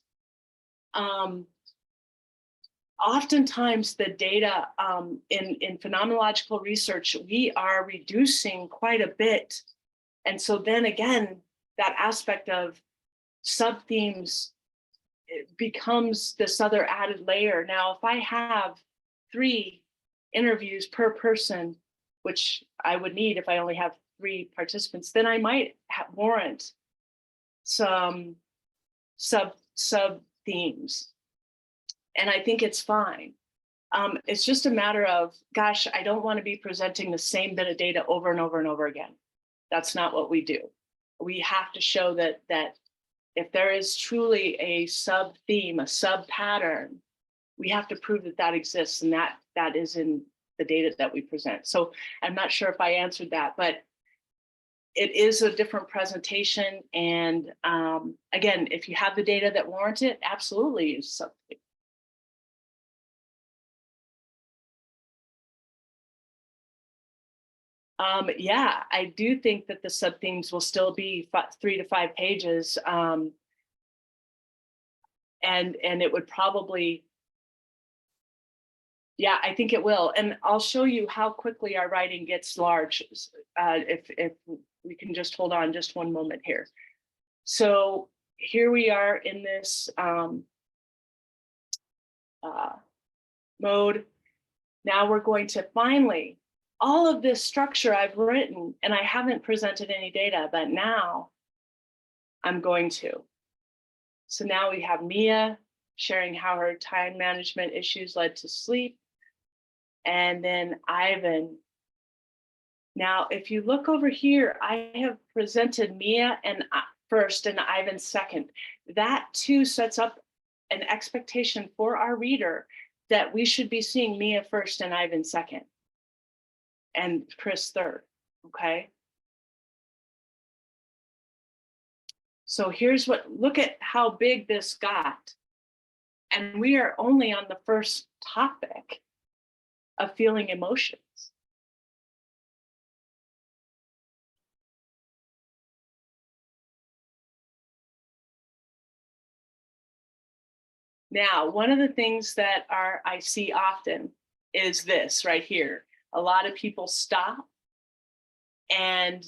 Oftentimes the data in phenomenological research, we are reducing quite a bit. And so then again, that aspect of sub-themes, it becomes this other added layer. Now, if I have 3 interviews per person, which I would need if I only have 3 participants, then I might warrant some sub-themes. And I think it's fine. It's just a matter of, gosh, I don't want to be presenting the same bit of data over and over and over again. That's not what we do. We have to show that if there is truly a sub-theme, a sub-pattern, we have to prove that exists, and that is in the data that we present. So I'm not sure if I answered that, but it is a different presentation. And again, if you have the data that warrant it, absolutely use sub-theme. Yeah, I do think that the sub-themes will still be 3 to 5 pages. And it would probably, yeah, I think it will. And I'll show you how quickly our writing gets large. If we can just hold on just one moment here. So here we are in this mode. Now we're going to finally, all of this structure I've written, and I haven't presented any data, but now I'm going to. So now we have Mia sharing how her time management issues led to sleep. And then Ivan. Now, if you look over here, I have presented Mia and first and Ivan second. That too sets up an expectation for our reader that we should be seeing Mia first and Ivan second, and Chris third, okay? So look at how big this got. And we are only on the first topic of feeling emotions. Now, one of the things that I see often is this right here. A lot of people stop and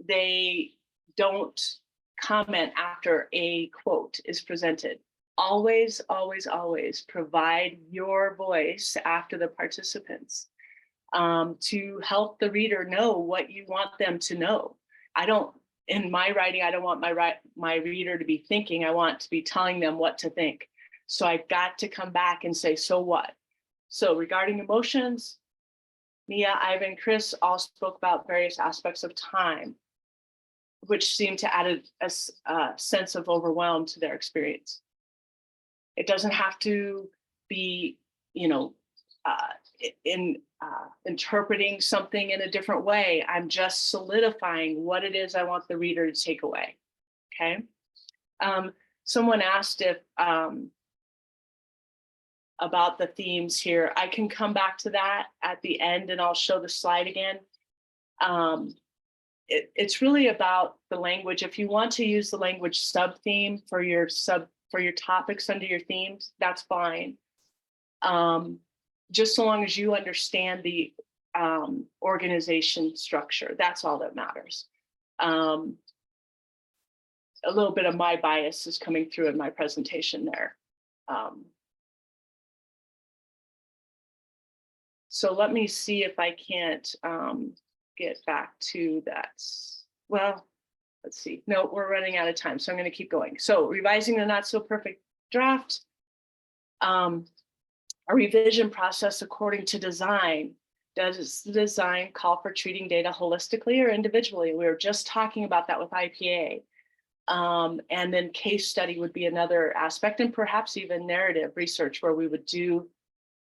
they don't comment after a quote is presented. Always, always, always provide your voice after the participants to help the reader know what you want them to know. In my writing, I don't want my reader to be thinking. I want to be telling them what to think. So I've got to come back and say, so what? So regarding emotions, Mia, Ivan, Chris all spoke about various aspects of time, which seemed to add a sense of overwhelm to their experience. It doesn't have to be, interpreting something in a different way. I'm just solidifying what it is I want the reader to take away, okay? Someone asked if about the themes here. I can come back to that at the end and I'll show the slide again. It's really about the language. If you want to use the language sub-theme for your topics under your themes, that's fine. Just so long as you understand the organization structure, that's all that matters. A little bit of my bias is coming through in my presentation there. So let me see if I can't get back to that. Well, let's see. No, we're running out of time, so I'm going to keep going. So revising the not so perfect draft. A revision process according to design. Does the design call for treating data holistically or individually? We were just talking about that with IPA. And then case study would be another aspect, and perhaps even narrative research where we would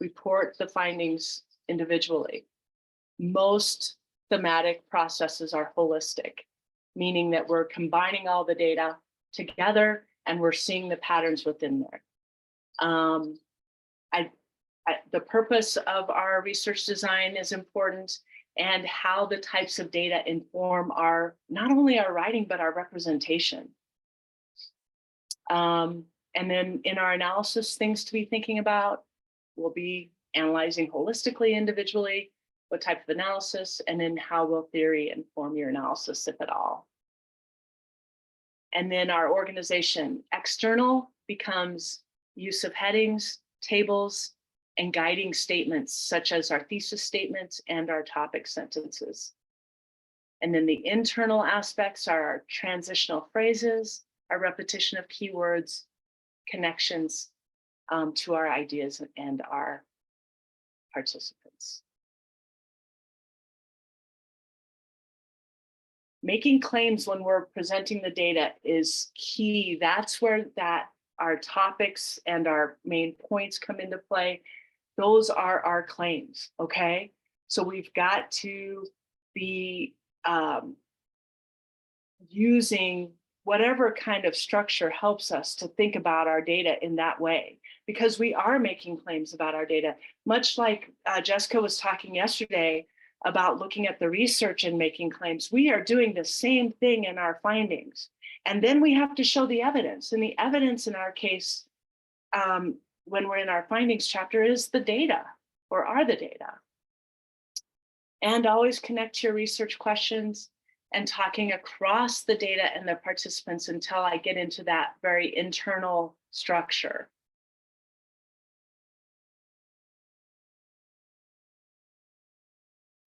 report the findings individually. Most thematic processes are holistic, meaning that we're combining all the data together and we're seeing the patterns within there. The purpose of our research design is important, and how the types of data inform not only our writing, but our representation. And then in our analysis, things to be thinking about, we'll be analyzing holistically, individually, what type of analysis, and then how will theory inform your analysis, if at all. And then our organization, external becomes use of headings, tables, and guiding statements, such as our thesis statements and our topic sentences. And then the internal aspects are our transitional phrases, our repetition of keywords, connections to our ideas and our participants. Making claims when we're presenting the data is key. That's where our topics and our main points come into play. Those are our claims, okay? So we've got to be using whatever kind of structure helps us to think about our data in that way, because we are making claims about our data, much like Jessica was talking yesterday about looking at the research and making claims. We are doing the same thing in our findings. And then we have to show the evidence. And the evidence in our case, when we're in our findings chapter, is the data, or are the data. And always connect your research questions and talking across the data and the participants until I get into that very internal structure.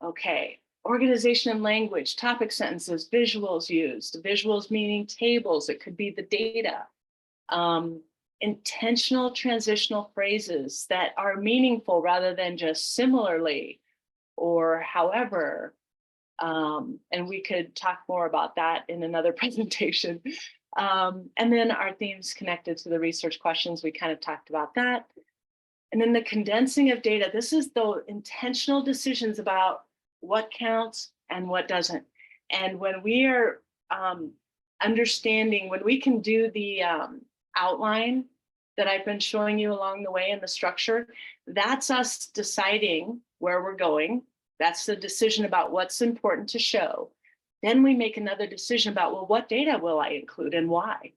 Okay, organization and language, topic sentences, visuals used, visuals meaning tables, it could be the data. Intentional transitional phrases that are meaningful rather than just similarly or however. And we could talk more about that in another presentation. And then our themes connected to the research questions, we kind of talked about that. And then the condensing of data. This is the intentional decisions about what counts and what doesn't. And when we are understanding, when we can do the outline that I've been showing you along the way in the structure, that's us deciding where we're going. That's the decision about what's important to show. Then we make another decision about, well, what data will I include and why?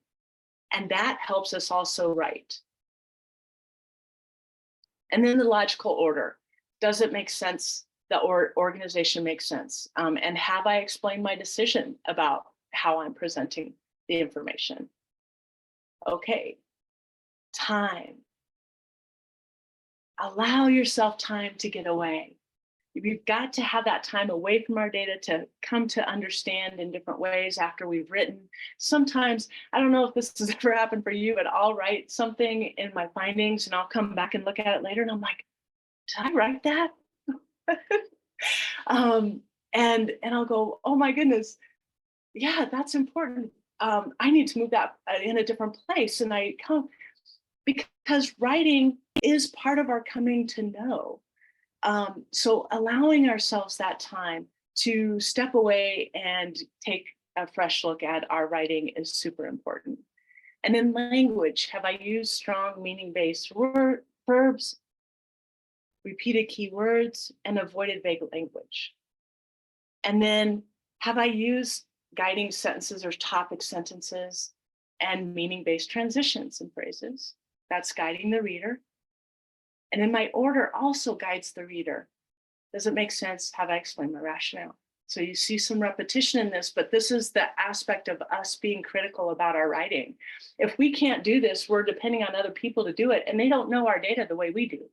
And that helps us also write. And then the logical order. Does it make sense? The organization makes sense. And have I explained my decision about how I'm presenting the information? Okay, time. Allow yourself time to get away. We've got to have that time away from our data to come to understand in different ways after we've written. Sometimes, I don't know if this has ever happened for you, but I'll write something in my findings and I'll come back and look at it later and I'm like, did I write that? And I'll go, oh my goodness, yeah, that's important. I need to move that in a different place. And I come, because writing is part of our coming to know. So allowing ourselves that time to step away and take a fresh look at our writing is super important. And then language, have I used strong meaning-based verbs, repeated keywords, and avoided vague language. And then have I used guiding sentences or topic sentences and meaning-based transitions and phrases? That's guiding the reader. And then my order also guides the reader. Does it make sense? Have I explained my rationale? So you see some repetition in this, but this is the aspect of us being critical about our writing. If we can't do this, we're depending on other people to do it, and they don't know our data the way we do.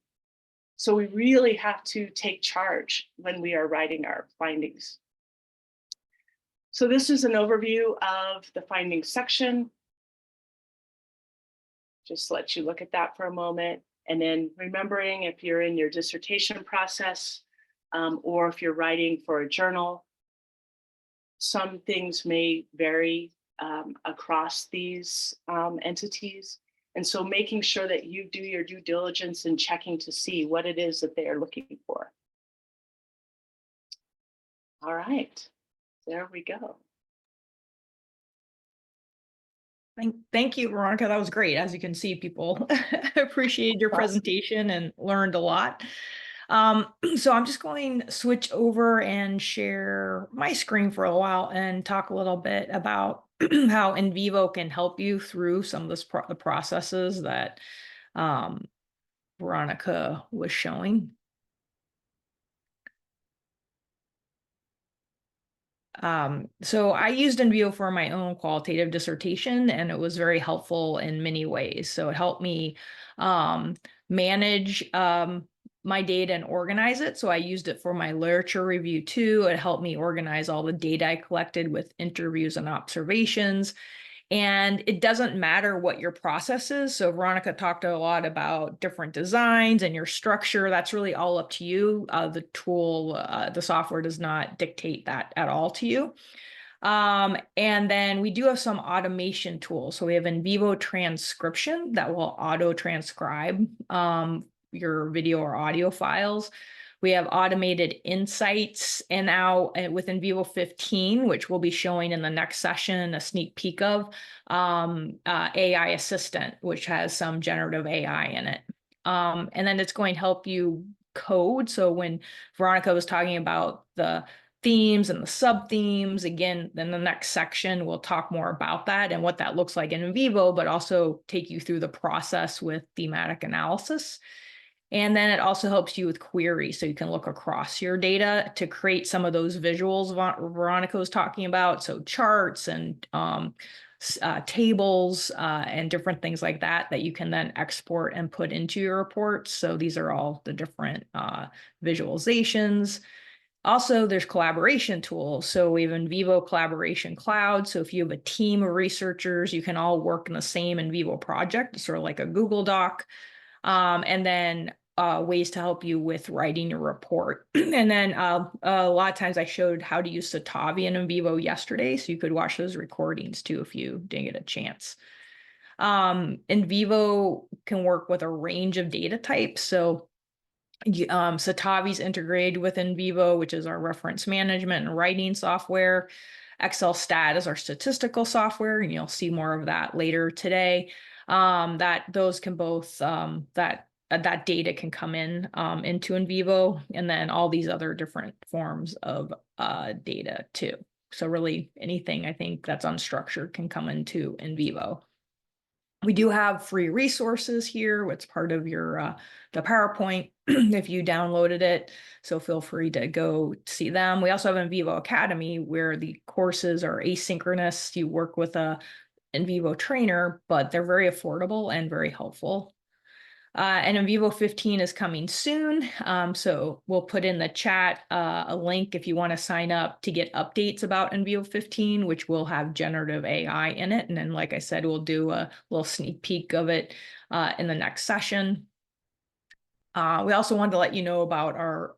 So we really have to take charge when we are writing our findings. So this is an overview of the findings section. Just let you look at that for a moment. And then remembering, if you're in your dissertation process, or if you're writing for a journal, some things may vary across these entities. And so making sure that you do your due diligence and checking to see what it is that they are looking for. All right, there we go. Thank you, Veronica. That was great. As you can see, people appreciated your presentation and learned a lot. So I'm just going to switch over and share my screen for a while and talk a little bit about how NVivo can help you through some of the processes that Veronica was showing. So I used NVivo for my own qualitative dissertation, and it was very helpful in many ways. So it helped me manage my data and organize it. So I used it for my literature review too. It helped me organize all the data I collected with interviews and observations. And it doesn't matter what your process is. So Veronica talked a lot about different designs and your structure. That's really all up to you. The tool, the software does not dictate that at all to you. And then we do have some automation tools. So we have NVivo transcription that will auto transcribe your video or audio files. We have automated insights, and now with NVivo 15, which we'll be showing in the next session, a sneak peek of AI assistant, which has some generative AI in it. And then it's going to help you code. So when Veronica was talking about the themes and the sub-themes, again, in the next section, we'll talk more about that and what that looks like in NVivo, but also take you through the process with thematic analysis. And then it also helps you with queries, so you can look across your data to create some of those visuals Veronica was talking about, so charts and tables and different things like that you can then export and put into your reports. So these are all the different visualizations. Also, there's collaboration tools. So we have NVivo Collaboration Cloud. So if you have a team of researchers, you can all work in the same NVivo project, sort of like a Google Doc. And then ways to help you with writing your report. And then a lot of times I showed how to use Citavi and NVivo yesterday, so you could watch those recordings too if you didn't get a chance. NVivo can work with a range of data types. So Citavi is integrated with NVivo, which is our reference management and writing software. Excel Stat is our statistical software, and you'll see more of that later today. That those can both that data can come in into NVivo, and then all these other different forms of data too. So really anything I think that's unstructured can come into NVivo. We do have free resources here. It's part of your the PowerPoint if you downloaded it. So feel free to go see them. We also have NVivo Academy, where the courses are asynchronous. You work with a NVivo trainer, but they're very affordable and very helpful. And NVivo 15 is coming soon. So we'll put in the chat a link if you want to sign up to get updates about NVivo 15, which will have generative AI in it. And then, like I said, we'll do a little sneak peek of it in the next session. We also wanted to let you know about our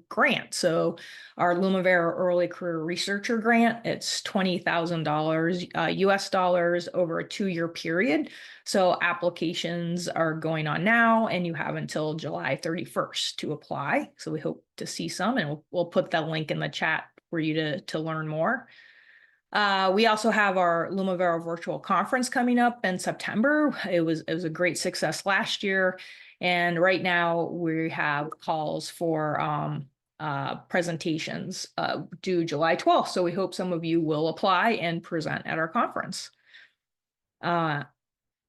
grant. So our Lumivera Early Career Researcher Grant, it's $20,000 US dollars over a 2-year period. So applications are going on now, and you have until July 31st to apply. So we hope to see some, and we'll put that link in the chat for you to learn more. We also have our Lumivero virtual conference coming up in September. It was a great success last year. And right now we have calls for presentations due July 12th. So we hope some of you will apply and present at our conference.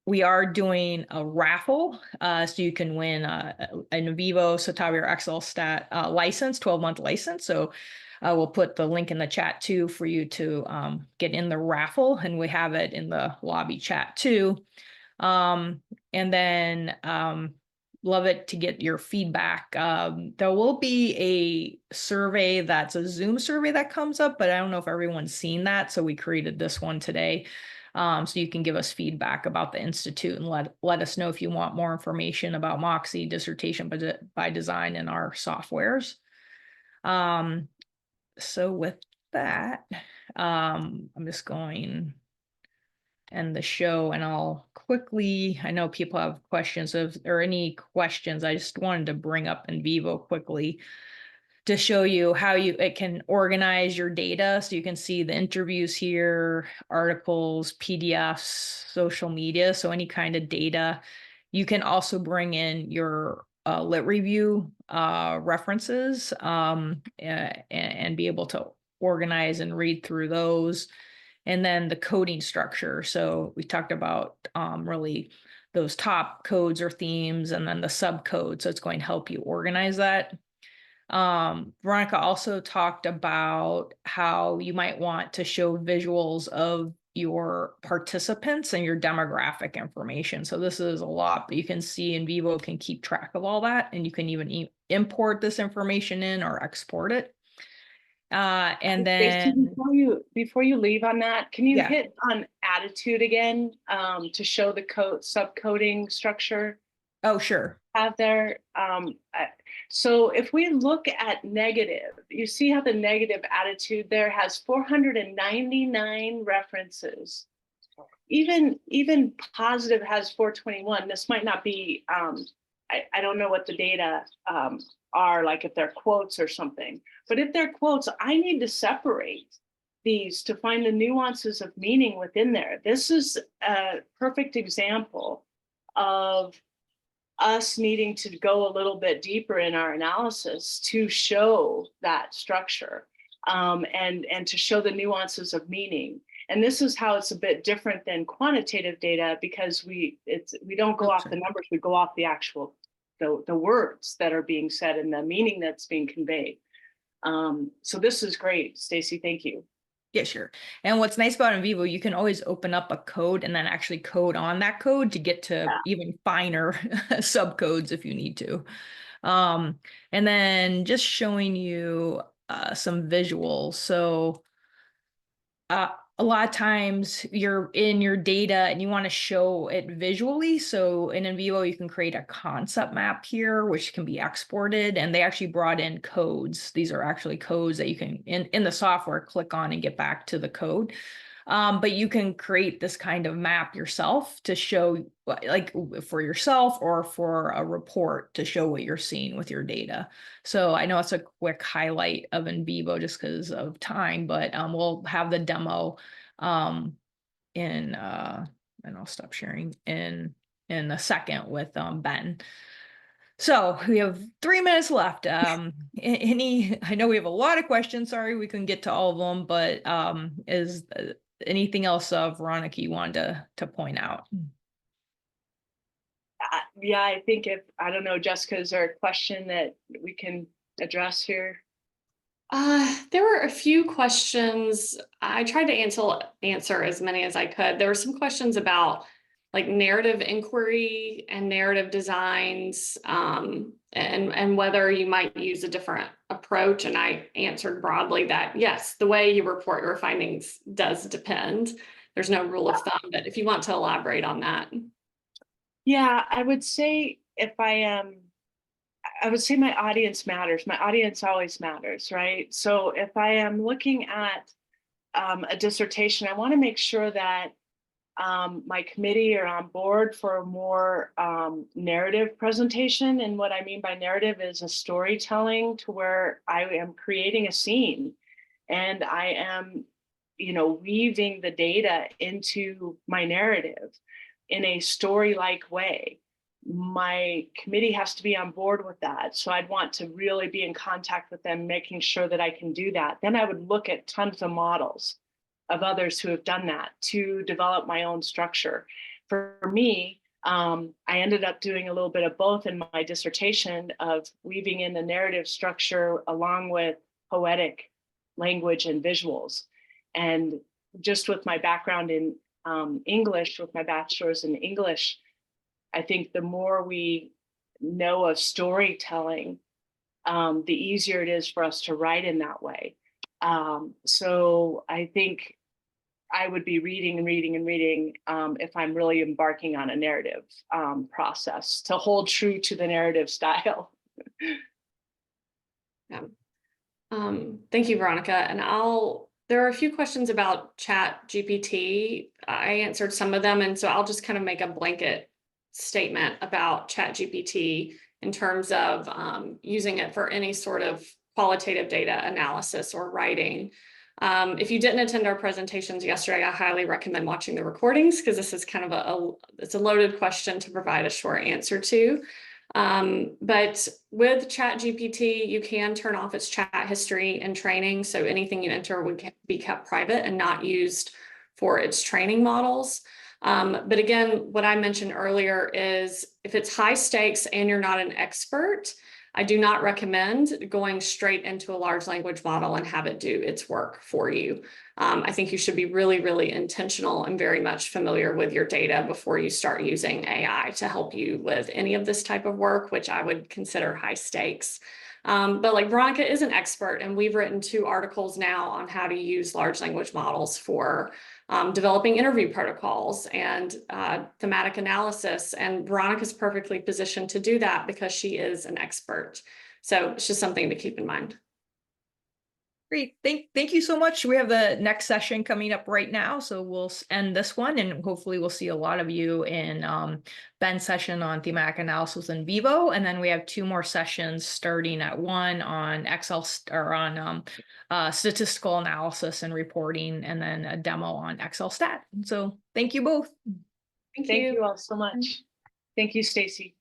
We are doing a raffle, so you can win an NVivo Citavio XL license, 12-month license. So we'll put the link in the chat too for you to get in the raffle, and we have it in the lobby chat too. And then love it to get your feedback. There will be a survey that's a Zoom survey that comes up, but I don't know if everyone's seen that. So we created this one today. So you can give us feedback about the Institute and let us know if you want more information about Moxie, dissertation by design, and our softwares. So with that, I'm just going to end the show, and I'll quickly, I know people have questions or any questions. I just wanted to bring up NVivo quickly to show you how it can organize your data. So you can see the interviews here, articles, PDFs, social media. So any kind of data. You can also bring in your lit review references and be able to organize and read through those. And then the coding structure. So we talked about really those top codes or themes, and then the subcode. So it's going to help you organize that. Veronica also talked about how you might want to show visuals of your participants and your demographic information. So this is a lot, but you can see NVivo can keep track of all that, and you can even import this information in or export it. And then before you leave on that, can you Yeah. hit on attitude again to show the subcoding structure? Oh, sure. Have there. So if we look at negative, you see how the negative attitude there has 499 references. Even positive has 421. This might not be, I don't know what the data are, like if they're quotes or something, but if they're quotes, I need to separate these to find the nuances of meaning within there. This is a perfect example of us needing to go a little bit deeper in our analysis to show that structure and to show the nuances of meaning. And this is how it's a bit different than quantitative data, because we don't go off the numbers, we go off the actual the words that are being said and the meaning that's being conveyed. So this is great, Stacy. Thank you. Yeah, sure. And what's nice about NVivo, you can always open up a code and then actually code on that code to get to even finer subcodes if you need to. And then just showing you some visuals. So a lot of times you're in your data and you want to show it visually. So in NVivo, you can create a concept map here, which can be exported. And they actually brought in codes. These are actually codes that you can, in the software, click on and get back to the code. But you can create this kind of map yourself to show, like for yourself or for a report to show what you're seeing with your data. So I know it's a quick highlight of NVivo just because of time, but we'll have the demo and I'll stop sharing in a second with Ben. So we have 3 minutes left. I know we have a lot of questions. Sorry, we couldn't get to all of them, but is anything else, Veronica, you wanted to point out? Yeah, I think I don't know, Jessica, is there a question that we can address here? There were a few questions. I tried to answer as many as I could. There were some questions about like narrative inquiry and narrative designs, and whether you might use a different approach. And I answered broadly that yes, the way you report your findings does depend. There's no rule of thumb, but if you want to elaborate on that. Yeah, I would say I would say my audience matters. My audience always matters, right? So if I am looking at a dissertation, I want to make sure that my committee are on board for a more narrative presentation. And what I mean by narrative is a storytelling to where I am creating a scene and I am weaving the data into my narrative in a story-like way. My committee has to be on board with that. So I'd want to really be in contact with them, making sure that I can do that. Then I would look at tons of models of others who have done that to develop my own structure. For me, I ended up doing a little bit of both in my dissertation, of weaving in the narrative structure along with poetic language and visuals. And just with my background in English, with my bachelor's in English, I think the more we know of storytelling, the easier it is for us to write in that way. So I think I would be reading and reading and reading if I'm really embarking on a narrative process to hold true to the narrative style. Yeah. Thank you, Veronica. And there are a few questions about Chat GPT. I answered some of them, and so I'll just kind of make a blanket statement about Chat GPT in terms of using it for any sort of qualitative data analysis or writing. If you didn't attend our presentations yesterday, I highly recommend watching the recordings, because this is kind of it's a loaded question to provide a short answer to. But with Chat GPT, you can turn off its chat history and training. So anything you enter would be kept private and not used for its training models. But again, what I mentioned earlier is if it's high stakes and you're not an expert, I do not recommend going straight into a large language model and have it do its work for you. I think you should be really, really intentional and very much familiar with your data before you start using AI to help you with any of this type of work, which I would consider high stakes. But like Veronica is an expert, and we've written 2 articles now on how to use large language models for developing interview protocols and thematic analysis. And Veronica's perfectly positioned to do that because she is an expert. So it's just something to keep in mind. Great. Thank you so much. We have the next session coming up right now, so we'll end this one, and hopefully we'll see a lot of you in Ben's session on thematic analysis in NVivo, and then we have 2 more sessions starting at 1 on Excel or on statistical analysis and reporting, and then a demo on Excel stat. So thank you both. Thank you all so much. Thank you, Stacy.